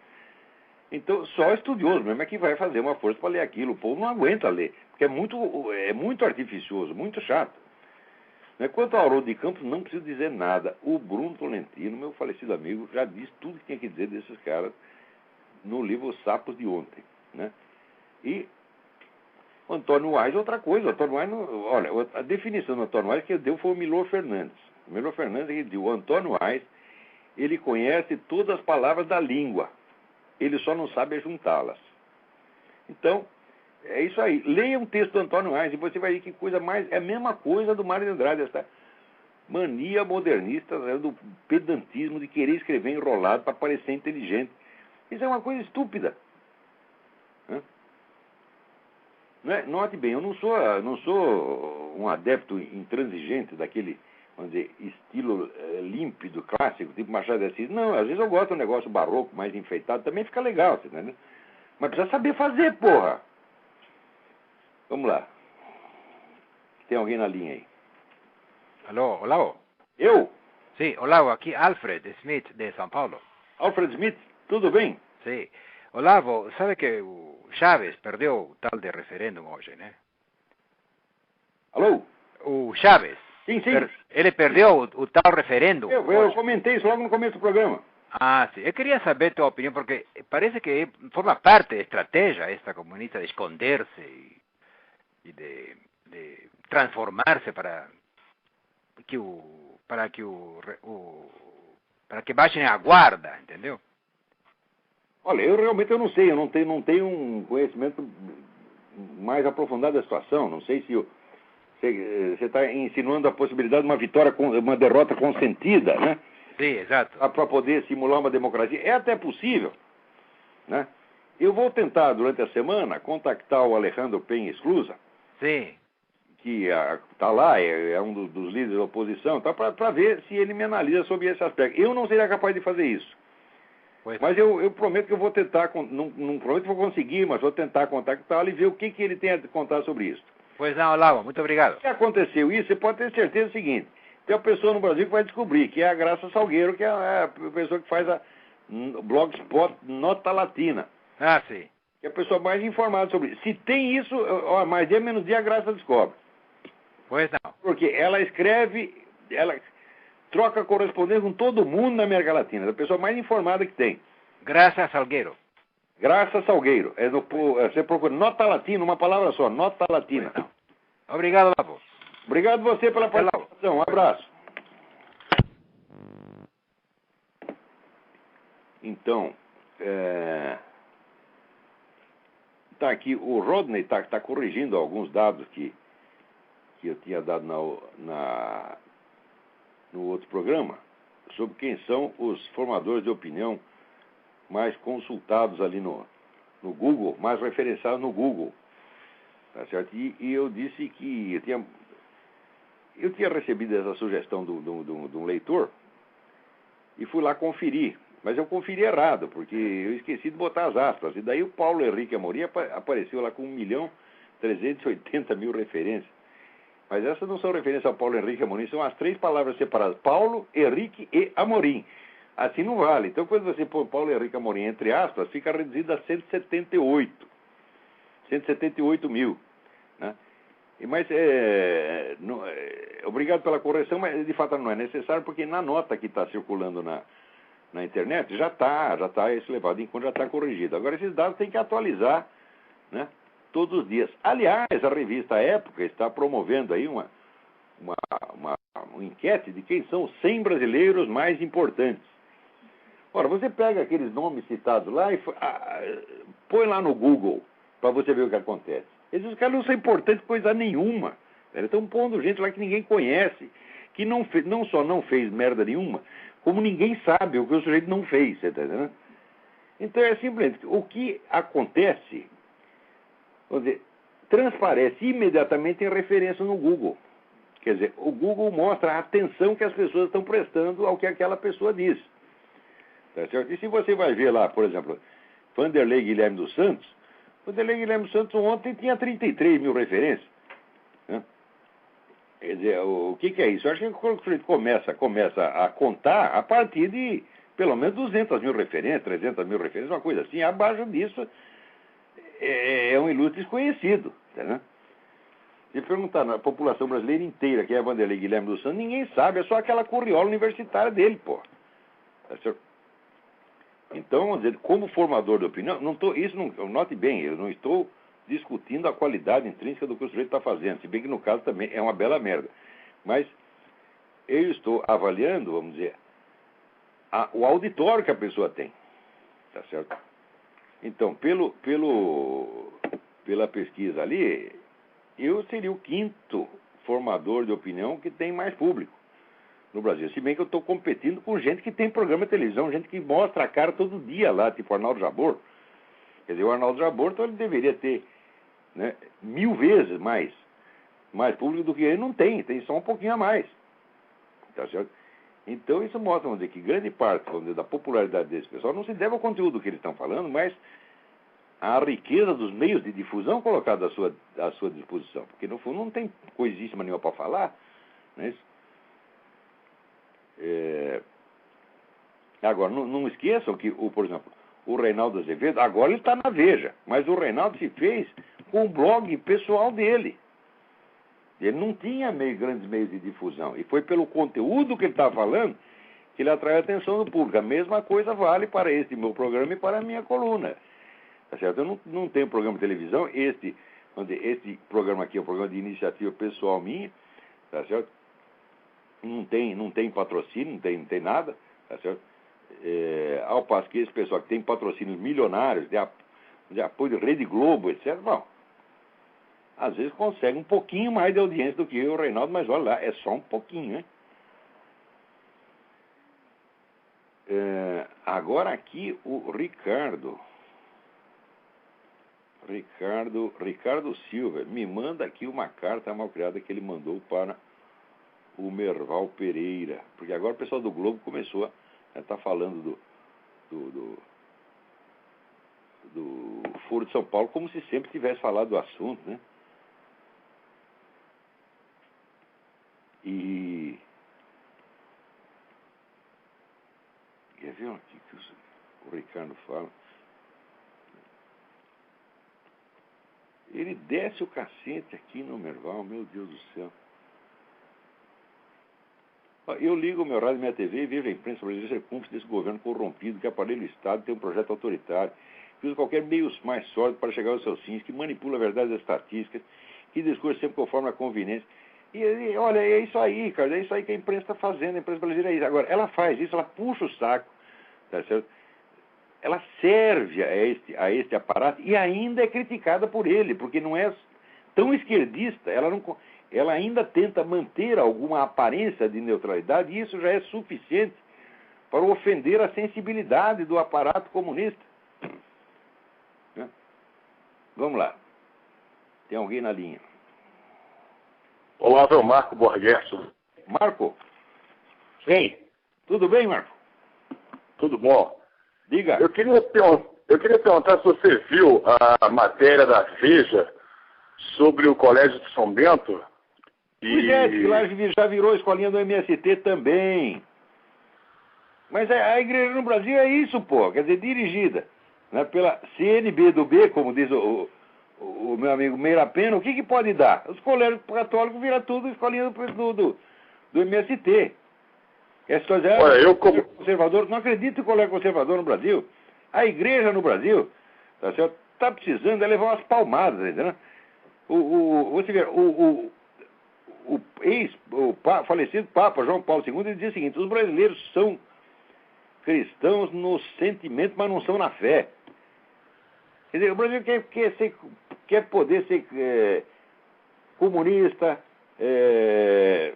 Então, só estudioso mesmo é que vai fazer uma força para ler aquilo. O povo não aguenta ler, porque é muito artificioso, muito chato. Quanto ao Haroldo de Campos, não preciso dizer nada. O Bruno Tolentino, meu falecido amigo, já disse tudo que tinha que dizer desses caras no livro Os Sapos de Ontem. Né? E o Antônio Aires, outra coisa. O Antônio Aires, olha, a definição do Antônio Aires que ele deu foi o Milor Fernandes. O Milor Fernandes, ele disse, o Antônio Aires, ele conhece todas as palavras da língua. Ele só não sabe juntá-las. Então, é isso aí. Leia um texto do Antônio Aires e você vai ver que coisa mais... É a mesma coisa do Mário de Andrade, essa mania modernista, né, do pedantismo, de querer escrever enrolado para parecer inteligente. Isso é uma coisa estúpida. Né? Note bem, eu não sou um adepto intransigente daquele, vamos dizer, estilo límpido, clássico, tipo Machado de Assis. Não, às vezes eu gosto de um negócio barroco, mais enfeitado, também fica legal, você entendeu? Mas precisa saber fazer, porra! Vamos lá. Tem alguém na linha aí? Alô, Olavo? Eu? Sim, Olavo, aqui Alfred Smith, de São Paulo. Alfred Smith, tudo bem? Sim. Olavo, sabe que o Chaves perdeu o tal de referêndum hoje, né? Alô? O Chaves. Sim, sim. Ele perdeu o tal referêndum. Eu comentei isso logo no começo do programa. Ah, sim. Eu queria saber tua opinião, porque parece que forma parte da estratégia esta comunista de esconder-se e de transformar-se para que baixem a guarda, entendeu? Olha, eu realmente não sei, eu não tenho um conhecimento mais aprofundado da situação. Não sei se Você está insinuando a possibilidade de uma vitória, uma derrota consentida, né? Sim, exato. Para poder simular uma democracia. É até possível, né? Eu vou tentar, durante a semana, contactar o Alejandro Penha Esclusa, Sim. que está lá, é um dos líderes da oposição, tá, para ver se ele me analisa sobre esse aspecto. Eu não seria capaz de fazer isso. Pois. Mas eu prometo que eu vou tentar, não prometo que vou conseguir, mas vou tentar contactá-lo e ver o que ele tem a contar sobre isso. Pois não, Olavo, muito obrigado. Se aconteceu isso, você pode ter certeza do seguinte: tem uma pessoa no Brasil que vai descobrir, que é a Graça Salgueiro, que é a pessoa que faz a Blogspot Nota Latina. Ah, sim. Que é a pessoa mais informada sobre isso. Se tem isso, mais dia menos dia a Graça descobre. Pois não. Porque ela escreve, ela troca correspondência com todo mundo na América Latina. É a pessoa mais informada que tem. Graças, Salgueiro. Graça Salgueiro. Você procura Nota Latina, uma palavra só, Nota Latina. Pois não. Obrigado, Olavo. Obrigado você pela participação. Um abraço. Então, tá aqui, o Rodney tá corrigindo alguns dados que eu tinha dado no outro programa, sobre quem são os formadores de opinião mais consultados ali no Google, mais referenciados no Google. Tá certo? E eu disse que eu tinha recebido essa sugestão de um leitor e fui lá conferir. Mas eu conferi errado, porque eu esqueci de botar as aspas. E daí o Paulo Henrique Amorim apareceu lá com 1.380.000 referências. Mas essas não são referências ao Paulo Henrique Amorim, são as 3 palavras separadas: Paulo, Henrique e Amorim. Assim não vale. Então, quando você põe Paulo Henrique Amorim entre aspas, fica reduzido a 178 mil. Né? Mas, obrigado pela correção, mas de fato não é necessário, porque na nota que está circulando na internet já está esse levado em conta, já está corrigido. Agora, esses dados tem que atualizar, né, todos os dias. Aliás, a revista Época está promovendo aí uma enquete de quem são os 100 brasileiros mais importantes. Ora, você pega aqueles nomes citados lá e põe lá no Google para você ver o que acontece. Esses caras não são importantes coisa nenhuma. Eles estão pondo gente lá que ninguém conhece, que não só não fez merda nenhuma, como ninguém sabe o que o sujeito não fez, você está entendendo? Então é simplesmente o que acontece, vamos dizer, transparece imediatamente em referência no Google. Quer dizer, o Google mostra a atenção que as pessoas estão prestando ao que aquela pessoa diz. Tá certo? E se você vai ver lá, por exemplo, Vanderlei Guilherme dos Santos, Vanderlei Guilherme dos Santos ontem tinha 33 mil referências. Né? Quer dizer, o que é isso? Eu acho que quando o sujeito começa a contar a partir de pelo menos 200 mil referências, 300 mil referências, uma coisa assim. Abaixo disso é um ilustre desconhecido. Tá? Se perguntar na população brasileira inteira quem é Vanderlei Guilherme dos Santos, ninguém sabe, é só aquela curriola universitária dele, pô. Tá certo? Então, vamos dizer, como formador de opinião, note bem, eu não estou discutindo a qualidade intrínseca do que o sujeito está fazendo, se bem que no caso também é uma bela merda. Mas eu estou avaliando, vamos dizer, o auditório que a pessoa tem. Tá certo? Então, pela pesquisa ali, eu seria o 5º formador de opinião que tem mais público no Brasil. Se bem que eu estou competindo com gente que tem programa de televisão, gente que mostra a cara todo dia lá, tipo o Arnaldo Jabor. Quer dizer, o Arnaldo Jabor, então ele deveria ter, né, 1000 vezes mais público do que ele não tem só um pouquinho a mais. Tá certo? Então isso mostra, vamos dizer, que grande parte, vamos dizer, da popularidade desse pessoal não se deve ao conteúdo que eles estão falando, mas à riqueza dos meios de difusão colocados à sua disposição. Porque no fundo não tem coisíssima nenhuma para falar, não é isso? Agora, não esqueçam que, por exemplo, o Reinaldo Azevedo, agora ele está na Veja, mas o Reinaldo se fez com o blog pessoal dele. Ele não tinha grandes meios de difusão, e foi pelo conteúdo que ele estava falando que ele atraiu a atenção do público. A mesma coisa vale para este meu programa e para a minha coluna. Tá certo? Eu não tenho programa de televisão, este programa aqui é um programa de iniciativa pessoal minha, tá certo? Não tem patrocínio, não tem nada, tá certo? Ao passo que esse pessoal que tem patrocínios milionários, de apoio de Rede Globo, etc., bom, às vezes consegue um pouquinho mais de audiência do que o Reinaldo, mas olha lá, é só um pouquinho, né? Agora aqui o Ricardo Silva me manda aqui uma carta mal criada que ele mandou para o Merval Pereira, porque agora o pessoal do Globo começou a estar falando do Foro de São Paulo como se sempre tivesse falado do assunto, né? E quer ver aqui que o Ricardo fala? Ele desce o cacete aqui no Merval, meu Deus do céu. Eu ligo o meu rádio e minha TV e vejo a imprensa brasileira ser cúmplice desse governo corrompido que aparelha o Estado e tem um projeto autoritário, que usa qualquer meio mais sólido para chegar aos seus fins, que manipula a verdade das estatísticas, que discursa sempre conforme a conveniência. E olha, é isso aí, cara, é isso aí que a imprensa está fazendo, a imprensa brasileira é isso. Agora, ela faz isso, ela puxa o saco, tá certo? Ela serve a este aparato e ainda é criticada por ele, porque não é tão esquerdista, ela ainda tenta manter alguma aparência de neutralidade, e isso já é suficiente para ofender a sensibilidade do aparato comunista. Vamos lá. Tem alguém na linha? Olá, é o Marco Borghesso. Marco? Sim. Tudo bem, Marco? Tudo bom. Diga. Eu queria perguntar se você viu a matéria da Veja sobre o Colégio de São Bento. Pois é, que lá já virou escolinha do MST também. Mas a igreja no Brasil é isso, pô. Quer dizer, dirigida, né, pela CNB do B, como diz o meu amigo Meira Pena. O que pode dar? Os colégios católicos viram tudo escolinha do MST. Essa coisa é. Olha, eu como conservador, não acredito em colégio conservador no Brasil. A igreja no Brasil está precisando levar umas palmadas, entendeu? Você vê, o falecido Papa João Paulo II, ele diz o seguinte: os brasileiros são cristãos no sentimento, mas não são na fé. Quer dizer, o Brasil quer poder ser comunista e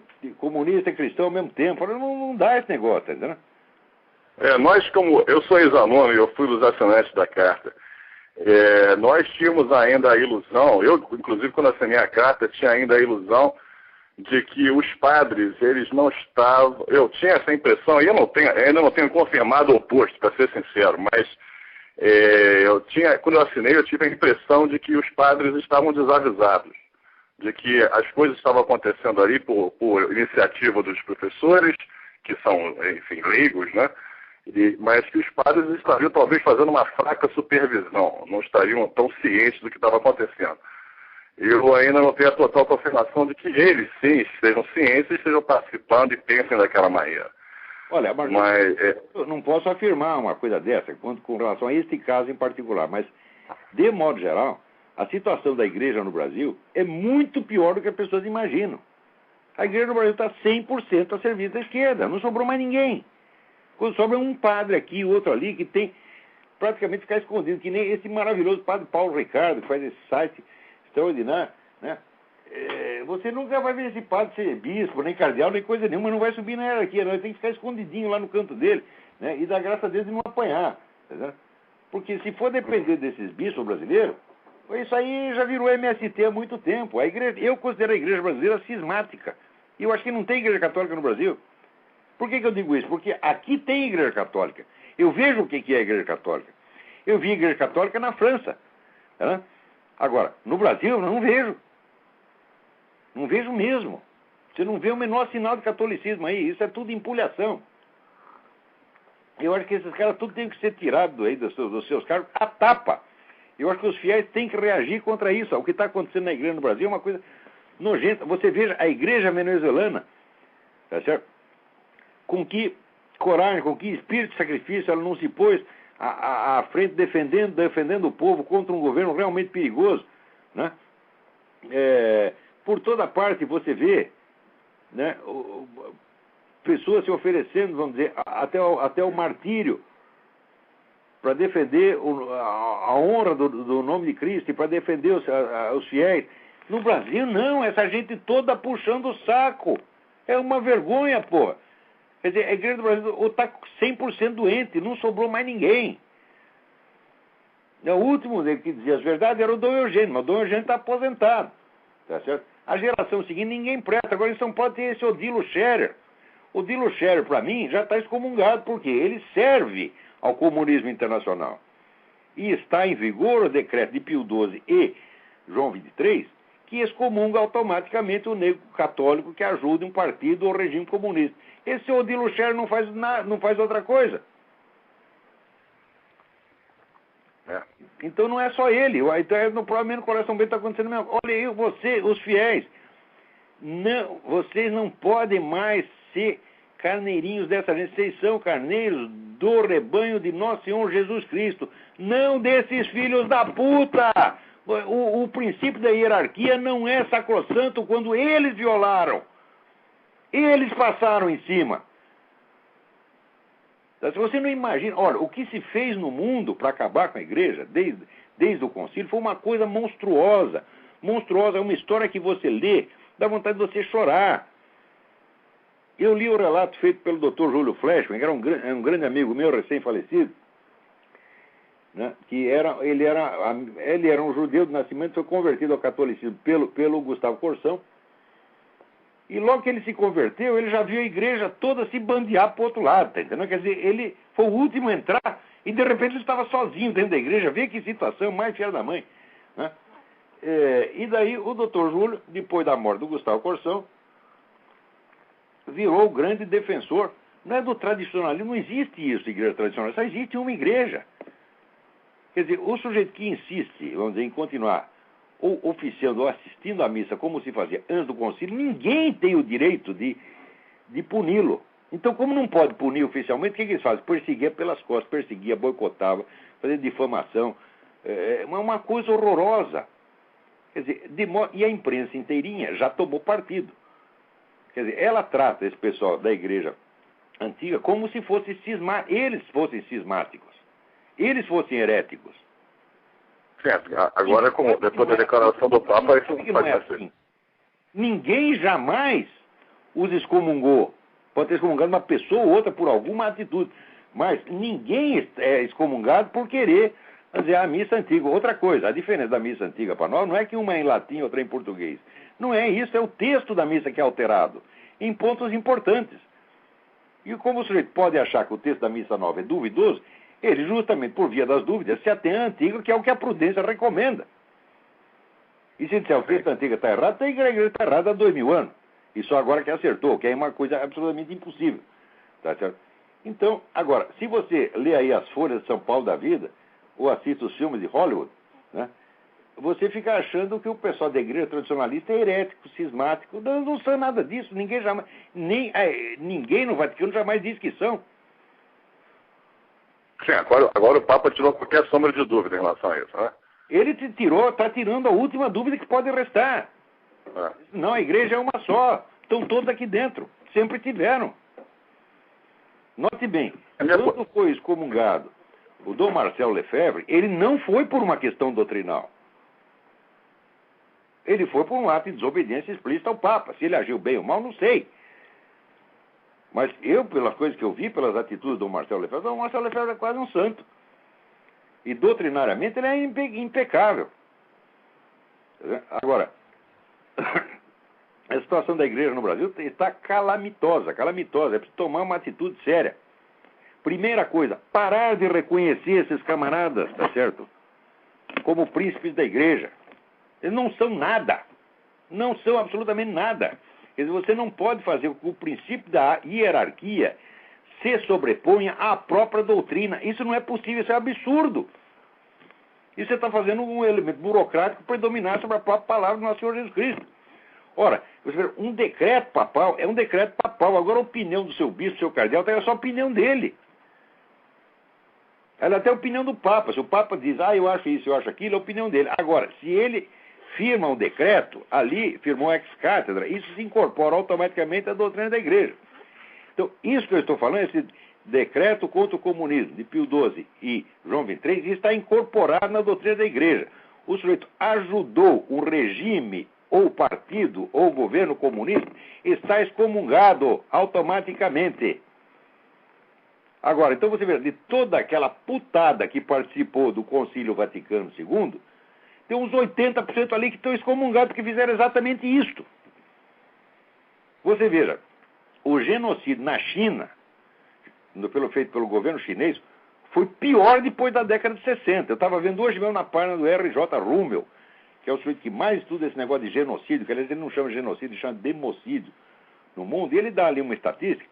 cristão ao mesmo tempo. Não dá esse negócio, tá entendendo? Nós, como eu sou ex-aluno e eu fui dos assinantes da carta, nós tínhamos ainda a ilusão, eu, inclusive, quando assinei a carta, tinha ainda a ilusão de que os padres, eles não estavam... Eu tinha essa impressão, e ainda não tenho confirmado o oposto, para ser sincero, mas quando eu assinei, eu tive a impressão de que os padres estavam desavisados, de que as coisas estavam acontecendo ali por iniciativa dos professores, que são, enfim, leigos, né? Mas que os padres estariam talvez fazendo uma fraca supervisão, não estariam tão cientes do que estava acontecendo. Eu ainda não tenho a total confirmação de que eles, sim, sejam cientes e estejam participando e pensem daquela maneira. Olha, mas eu não posso afirmar uma coisa dessa com relação a este caso em particular, mas, de modo geral, a situação da igreja no Brasil é muito pior do que as pessoas imaginam. A igreja no Brasil está 100% a serviço da esquerda, não sobrou mais ninguém. Quando sobra um padre aqui, outro ali, que tem praticamente ficar escondido, que nem esse maravilhoso padre Paulo Ricardo, que faz esse site extraordinário, né? Você nunca vai ver esse padre ser bispo, nem cardeal, nem coisa nenhuma, não vai subir na hierarquia, não. Ele tem que ficar escondidinho lá no canto dele, né? E dar graça a Deus de não apanhar, tá? Porque se for depender desses bispos brasileiros, isso aí já virou MST há muito tempo. A igreja, eu considero a igreja brasileira cismática. E eu acho que não tem igreja católica no Brasil. Por que eu digo isso? Porque aqui tem igreja católica. Eu vejo o que é a igreja católica. Eu vi a igreja católica na França. Tá? Agora, no Brasil, eu não vejo. Não vejo mesmo. Você não vê o menor sinal de catolicismo aí. Isso é tudo empulhação. Eu acho que esses caras tudo tem que ser tirado aí dos seus cargos a tapa. Eu acho que os fiéis têm que reagir contra isso. O que está acontecendo na igreja no Brasil é uma coisa nojenta. Você veja a igreja venezuelana, tá certo? Com que coragem, com que espírito de sacrifício ela não se pôs à frente defendendo o povo contra um governo realmente perigoso, né? Por toda parte você vê, né, pessoas se oferecendo, vamos dizer, até o martírio para defender a honra do nome de Cristo e para defender os fiéis. No Brasil, não. Essa gente toda puxando o saco. É uma vergonha, pô. Quer dizer, a Igreja do Brasil está 100% doente. Não sobrou mais ninguém. O último que dizia as verdades era o Dom Eugênio. Mas o Dom Eugênio está aposentado. Tá certo? A geração seguinte, ninguém presta. Agora em São Paulo tem esse Odilo Scherer. O Odilo Scherer, para mim, já está excomungado. Porque ele serve ao comunismo internacional. E está em vigor o decreto de Pio XII e João XXIII, que excomunga automaticamente o negro católico que ajuda um partido ou regime comunista. Esse Odilo Scherer não faz outra coisa. Então não é só ele. Então, provavelmente no Coração Bento está acontecendo mesmo. Olha aí, os fiéis. Não, vocês não podem mais ser carneirinhos dessa gente. Vocês são carneiros do rebanho de Nosso Senhor Jesus Cristo. Não desses filhos da puta. O princípio da hierarquia não é sacrossanto quando eles violaram. Eles passaram em cima. Se você não imagina... Olha, o que se fez no mundo para acabar com a igreja, desde o concílio, foi uma coisa monstruosa. Monstruosa, é uma história que você lê, dá vontade de você chorar. Eu li o relato feito pelo Dr. Júlio Fleshman, que era um grande amigo meu, recém-falecido, né, que ele era um judeu de nascimento, foi convertido ao catolicismo pelo Gustavo Corsão. E logo que ele se converteu, ele já viu a igreja toda se bandear para o outro lado, tá entendendo? Quer dizer, ele foi o último a entrar e de repente ele estava sozinho dentro da igreja. Vê que situação mais filha da mãe, né? E daí o doutor Júlio, depois da morte do Gustavo Corsão, virou o grande defensor. Não é do tradicionalismo, não existe isso, igreja tradicional, só existe uma igreja. Quer dizer, o sujeito que insiste, vamos dizer, em continuar ou oficiando ou assistindo à missa como se fazia antes do concílio, ninguém tem o direito de puni-lo. Então, como não pode punir oficialmente, o que eles fazem? Perseguia pelas costas, perseguia, boicotava, fazia difamação. É uma coisa horrorosa. Quer dizer, e a imprensa inteirinha já tomou partido. Quer dizer, ela trata esse pessoal da igreja antiga como se fosse eles fossem cismáticos. Eles fossem heréticos. Certo. Agora, depois da declaração do Papa, isso não pode ser assim. Ninguém jamais os excomungou. Pode ter excomungado uma pessoa ou outra por alguma atitude. Mas ninguém é excomungado por querer fazer a missa antiga. Outra coisa, a diferença da missa antiga para nós não é que uma é em latim e outra é em português. Não é isso, é o texto da missa que é alterado, em pontos importantes. E como o sujeito pode achar que o texto da missa nova é duvidoso, ele, justamente por via das dúvidas, se atém à antiga, que é o que a prudência recomenda. E se disser o texto da antiga está errado, tem que a igreja está errada há 2000 anos. E só agora que acertou, que é uma coisa absolutamente impossível. Tá certo? Então, agora, se você lê aí as folhas de São Paulo da vida, ou assiste os filmes de Hollywood, né, você fica achando que o pessoal da igreja tradicionalista é herético, cismático. Não são nada disso. Ninguém jamais... ninguém no Vaticano jamais diz que são. Sim, agora o Papa tirou qualquer sombra de dúvida em relação a isso, né? Ele está tirando a última dúvida que pode restar. Não, a igreja é uma só. Estão todos aqui dentro. Sempre tiveram. Note bem, quando foi excomungado o Dom Marcel Lefebvre, ele não foi por uma questão doutrinal. Ele foi por um ato de desobediência explícita ao Papa. Se ele agiu bem ou mal, não sei. Mas eu, pelas coisas que eu vi, pelas atitudes do Marcel Lefebvre, o Marcel Lefebvre é quase um santo. E doutrinariamente ele é impecável. Agora, a situação da igreja no Brasil está calamitosa. É preciso tomar uma atitude séria. Primeira coisa, parar de reconhecer esses camaradas, tá certo? Como príncipes da igreja. Eles não são nada. Não são absolutamente nada. Quer dizer, você não pode fazer com que o princípio da hierarquia se sobreponha à própria doutrina. Isso não é possível, isso é absurdo. Isso você está fazendo um elemento burocrático predominar sobre a própria palavra do nosso Senhor Jesus Cristo. Ora, você vê, um decreto papal é um decreto papal. Agora a opinião do seu bispo, do seu cardeal, é só a opinião dele. Ela é até a opinião do Papa. Se o Papa diz, eu acho isso, eu acho aquilo, é a opinião dele. Agora, se ele firma um decreto, ali firmou ex-cátedra, isso se incorpora automaticamente à doutrina da igreja. Então, isso que eu estou falando, esse decreto contra o comunismo de Pio XII e João XXIII, está incorporado na doutrina da igreja. O sujeito ajudou o regime ou partido, ou governo comunista, está excomungado automaticamente. Agora, então você vê, de toda aquela putada que participou do Concílio Vaticano II, tem uns 80% ali que estão excomungados, que fizeram exatamente isto. Você veja, o genocídio na China, feito pelo governo chinês, foi pior depois da década de 60. Eu estava vendo hoje mesmo na página do R.J. Rummel, que é o sujeito que mais estuda esse negócio de genocídio, que aliás ele não chama de genocídio, ele chama de democídio no mundo, e ele dá ali uma estatística,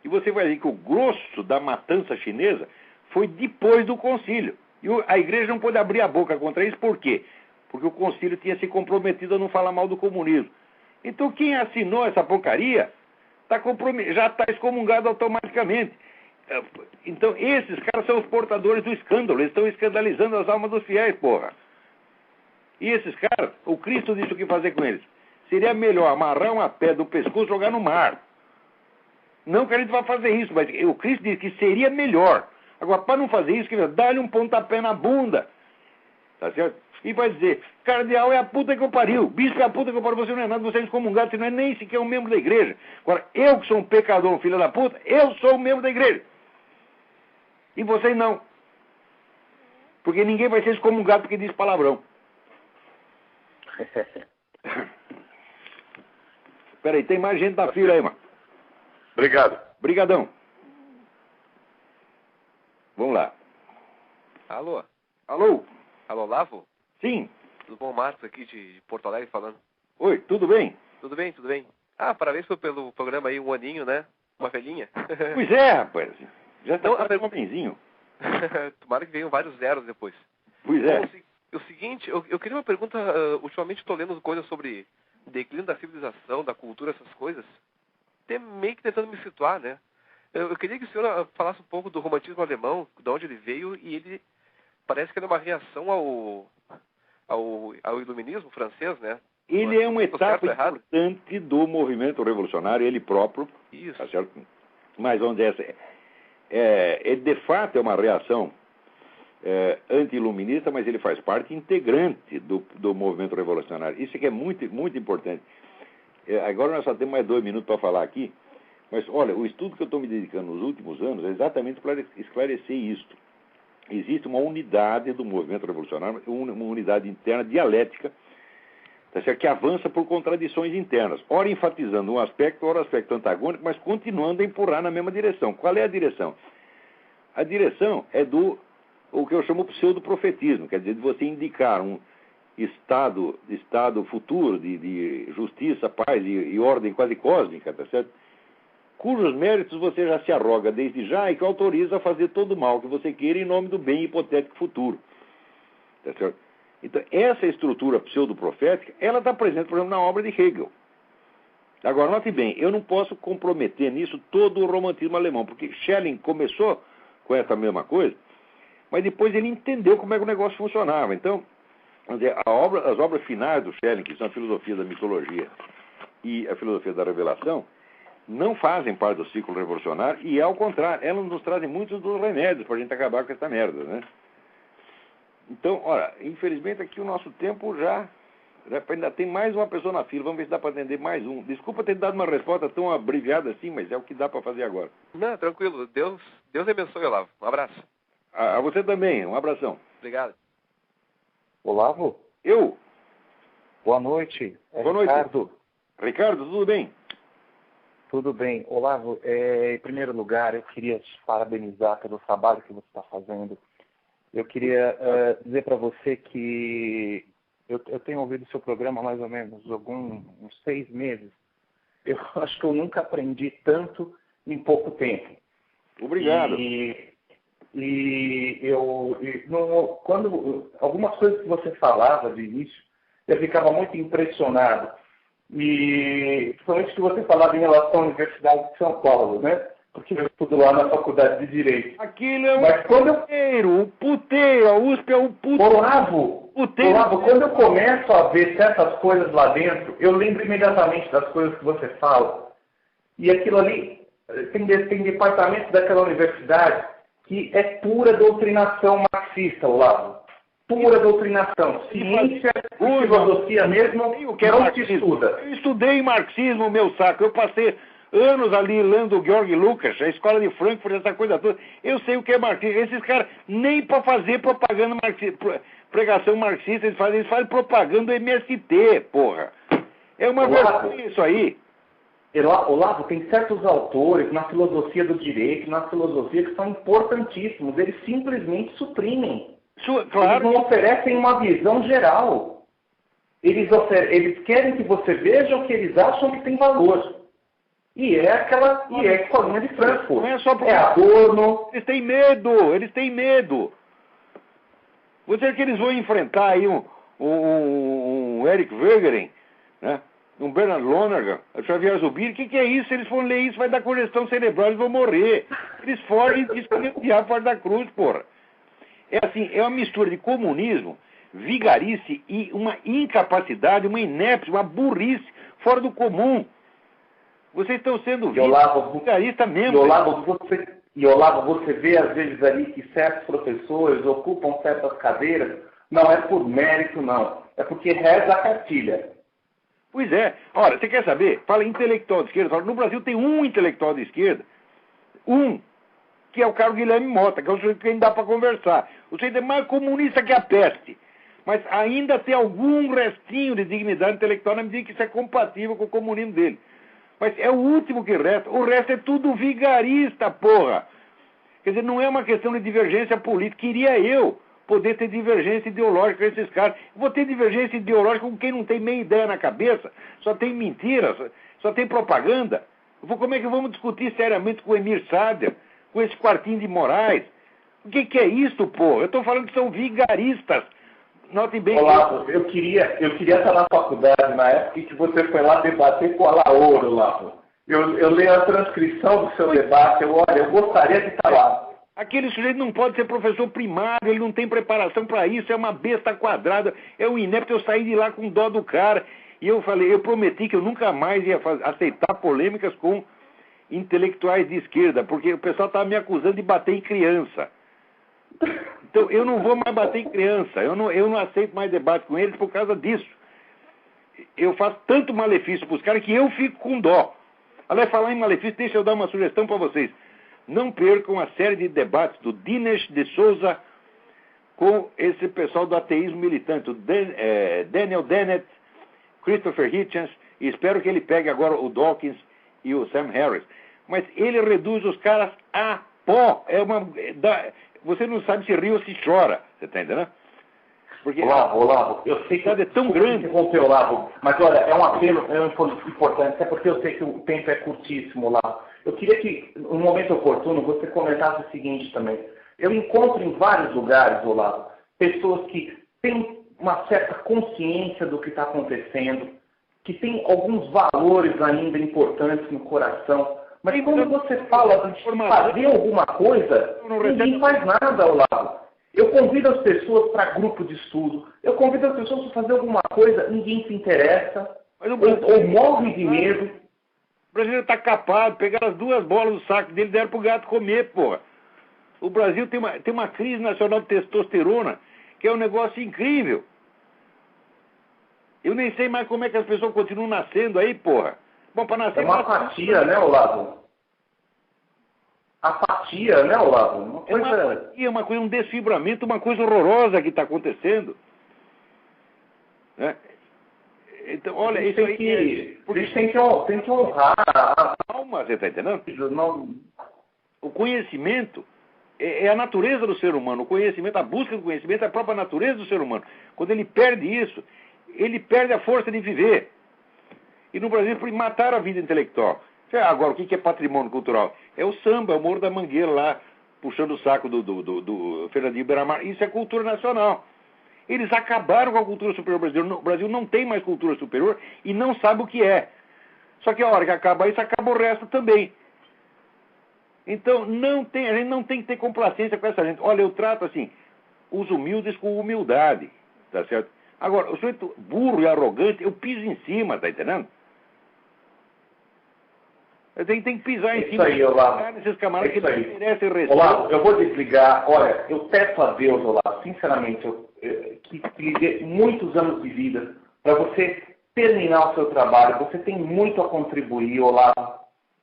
e você vai ver que o grosso da matança chinesa foi depois do concílio. E a igreja não pôde abrir a boca contra isso, por quê? Porque o concílio tinha se comprometido a não falar mal do comunismo. Então quem assinou essa porcaria já está excomungado automaticamente. Então esses caras são os portadores do escândalo, eles estão escandalizando as almas dos fiéis, porra. E esses caras, o Cristo disse o que fazer com eles. Seria melhor amarrar uma pedra do pescoço e jogar no mar. Não que a gente vá fazer isso, mas o Cristo disse que seria melhor. Agora, para não fazer isso, dá-lhe um pontapé na bunda. Tá certo? E vai dizer, cardeal é a puta que eu pariu, bispo é a puta que eu pariu, você não é nada, você é excomungado, você não é nem sequer um membro da igreja. Agora, eu que sou um pecador, um filho da puta, eu sou um membro da igreja. E vocês não. Porque ninguém vai ser excomungado porque diz palavrão. Peraí, tem mais gente na fila aí, mano. Obrigado. Brigadão. Vamos lá. Alô? Alô? Alô, Olavo? Sim. Tudo bom, Marcos, aqui de Porto Alegre falando. Oi, tudo bem? Tudo bem, tudo bem. Ah, parabéns pelo programa aí, um aninho, né? Uma velhinha. Pois é, rapaz. Já está Então, um homenzinho. Tomara que venham vários zeros depois. Pois é. Bom, o seguinte, eu queria uma pergunta, ultimamente estou lendo coisas sobre declínio da civilização, da cultura, essas coisas. Até meio que tentando me situar, né? Eu queria que o senhor falasse um pouco do romantismo alemão, de onde ele veio, e ele parece que é uma reação ao iluminismo francês, né? Ele é uma etapa certo, importante do movimento revolucionário, ele próprio. Isso. Tá certo? Mas onde ele de fato é uma reação anti-iluminista, mas ele faz parte integrante do movimento revolucionário. Isso que é muito, muito importante. Agora nós só temos mais 2 minutos para falar aqui, mas olha, o estudo que eu estou me dedicando nos últimos anos é exatamente para esclarecer isto. Existe uma unidade do movimento revolucionário, uma unidade interna dialética, tá certo? Que avança por contradições internas, ora enfatizando um aspecto, ora aspecto antagônico, mas continuando a empurrar na mesma direção. Qual é a direção? A direção é o que eu chamo pseudo-profetismo, quer dizer, de você indicar um estado futuro de justiça, paz e ordem quase cósmica, tá certo? Cujos méritos você já se arroga desde já e que autoriza a fazer todo o mal que você queira em nome do bem hipotético futuro. Tá certo? Então, essa estrutura pseudo-profética, ela está presente, por exemplo, na obra de Hegel. Agora, note bem, eu não posso comprometer nisso todo o romantismo alemão, porque Schelling começou com essa mesma coisa, mas depois ele entendeu como é que o negócio funcionava. Então, vamos dizer, as obras finais do Schelling, que são a filosofia da mitologia e a filosofia da revelação, não fazem parte do ciclo revolucionário e, ao contrário, elas nos trazem muitos dos remédios para a gente acabar com essa merda, né? Então, olha, infelizmente aqui o nosso tempo já ainda tem mais uma pessoa na fila, vamos ver se dá para atender mais um. Desculpa ter dado uma resposta tão abreviada assim, mas é o que dá para fazer agora. Não, tranquilo. Deus abençoe, Olavo. Um abraço. A você também, um abração. Obrigado. Olavo? Eu? Boa noite. Boa noite. Ricardo. Ricardo, tudo bem? Tudo bem. Olavo, em primeiro lugar, eu queria te parabenizar pelo trabalho que você está fazendo. Eu queria dizer para você que eu tenho ouvido o seu programa há mais ou menos uns 6 meses. Eu acho que eu nunca aprendi tanto em pouco tempo. Obrigado. Quando algumas coisas que você falava de início, eu ficava muito impressionado. E principalmente que você falava em relação à Universidade de São Paulo, né? Porque eu estudo lá na Faculdade de Direito. Aquilo é um puteiro, a USP é um puteiro. Olavo, quando eu começo a ver certas coisas lá dentro, eu lembro imediatamente das coisas que você fala. E aquilo ali, tem departamento daquela universidade que é pura doutrinação marxista, Olavo. pura doutrinação. Ciência e filosofia mesmo não se estuda. Eu estudei marxismo, meu saco. Eu passei anos ali lendo o Georg Lukács, a escola de Frankfurt, essa coisa toda. Eu sei o que é marxismo. Esses caras, nem para fazer propaganda marxista, pregação marxista, eles fazem propaganda do MST, porra. É uma vergonha isso aí. Olavo, tem certos autores na filosofia do direito, na filosofia, que são importantíssimos. Eles simplesmente suprimem. Claro. Eles não oferecem uma visão geral. Eles querem que você veja o que eles acham que tem valor. E é a escolinha de Frankfurt. Não é só porque... É Adorno. Eles têm medo. Você acha que eles vão enfrentar aí um Eric Wegener, né? Um Bernard Lonergan, o Xavier Zubiri? O que é isso? Se eles forem ler isso, vai dar congestão cerebral, eles vão morrer. Eles fogem e escolhem fora da cruz, porra. É assim, é uma mistura de comunismo, vigarice e uma incapacidade, uma inépcia, uma burrice fora do comum. Vocês estão sendo vigaristas mesmo. E Olavo, você vê às vezes ali que certos professores ocupam certas cadeiras, não é por mérito, não. É porque reza a cartilha. Pois é. Ora, você quer saber? Fala intelectual de esquerda. No Brasil tem um intelectual de esquerda, que é o cara Guilherme Mota, que é o sujeito que ainda dá para conversar. O sujeito é mais comunista que a peste. Mas ainda tem algum restinho de dignidade intelectual na medida que isso é compatível com o comunismo dele. Mas é o último que resta. O resto é tudo vigarista, porra. Quer dizer, não é uma questão de divergência política. Queria eu poder ter divergência ideológica com esses caras. Vou ter divergência ideológica com quem não tem meia ideia na cabeça, só tem mentiras, só tem propaganda. Como é que vamos discutir seriamente com o Emir Sader, com esse quartinho de Moraes? O que é isso, porra? Eu estou falando que são vigaristas. Notem bem. Olavo, eu queria estar na faculdade na época que você foi lá debater com a Laura, Olavo. Eu leio a transcrição do seu debate, eu gostaria de estar lá. Aquele sujeito não pode ser professor primário, ele não tem preparação para isso, é uma besta quadrada, é um inepto. Eu saí de lá com dó do cara, e eu prometi que eu nunca mais ia aceitar polêmicas com intelectuais de esquerda, porque o pessoal estava me acusando de bater em criança. Então, eu não vou mais bater em criança, eu não aceito mais debate com eles por causa disso. Eu faço tanto malefício para os caras que eu fico com dó. Aliás, falar em malefício, deixa eu dar uma sugestão para vocês. Não percam a série de debates do Dinesh de Souza com esse pessoal do ateísmo militante, o Daniel Dennett, Christopher Hitchens, e espero que ele pegue agora o Dawkins e o Sam Harris. Mas ele reduz os caras a pó. Você não sabe se ri ou se chora. Você está entendendo? Porque Olavo, eu sei que é tão grande. Olavo, mas olha, é um apelo importante, até porque eu sei que o tempo é curtíssimo, Olavo. Eu queria que, no momento oportuno, você comentasse o seguinte também. Eu encontro em vários lugares, Olavo, pessoas que têm uma certa consciência do que está acontecendo, que têm alguns valores ainda importantes no coração, mas quando você fala de fazer alguma coisa, ninguém faz nada, Olavo. Eu convido as pessoas para grupo de estudo, eu convido as pessoas para fazer alguma coisa, ninguém se interessa, ou morre de medo. O brasileiro está capado, pegaram as duas bolas do saco dele e deram pro gato comer, porra. O Brasil tem uma crise nacional de testosterona, que é um negócio incrível. Eu nem sei mais como é que as pessoas continuam nascendo aí, porra. Bom, para nascer... É uma apatia, né, Olavo? Apatia, né, Olavo? Uma coisa, um desfibramento, uma coisa horrorosa que está acontecendo. Né? Então, olha, isso aí... Eles têm que honrar a alma, você está entendendo? Não... O conhecimento é a natureza do ser humano. O conhecimento, a busca do conhecimento é a própria natureza do ser humano. Quando ele perde isso, ele perde a força de viver. E no Brasil, mataram a vida intelectual. Agora, o que é patrimônio cultural? É o samba, é o Morro da Mangueira lá, puxando o saco do Fernandinho Beiramar. Isso é cultura nacional. Eles acabaram com a cultura superior brasileira. O Brasil não tem mais cultura superior e não sabe o que é. Só que a hora que acaba isso, acaba o resto também. Então, a gente não tem que ter complacência com essa gente. Olha, eu trato assim, os humildes com humildade, tá certo? Agora, o sujeito burro e arrogante, eu piso em cima, tá entendendo? Tem que pisar em Isso cima aí, Olavo. desses camaradas que não merecem respeito. Olavo, eu vou desligar. Olha, eu peço a Deus, Olavo, sinceramente, que lhe dê muitos anos de vida para você terminar o seu trabalho. Você tem muito a contribuir, Olavo.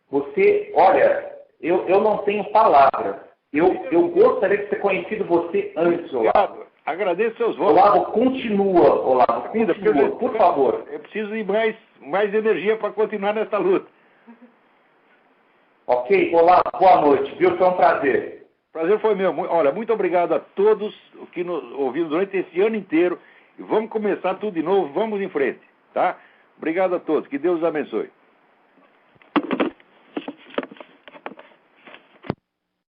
Você, olha, eu não tenho palavras. Eu gostaria de ter conhecido você antes, Olavo. Agradeço seus votos. Olavo, continua, Olavo, continua, por favor. Eu preciso de mais energia para continuar nessa luta. Ok? Olavo, boa noite, viu? Foi um prazer. Prazer foi meu. Olha, muito obrigado a todos que nos ouviram durante esse ano inteiro. E vamos começar tudo de novo, vamos em frente, tá? Obrigado a todos, que Deus os abençoe.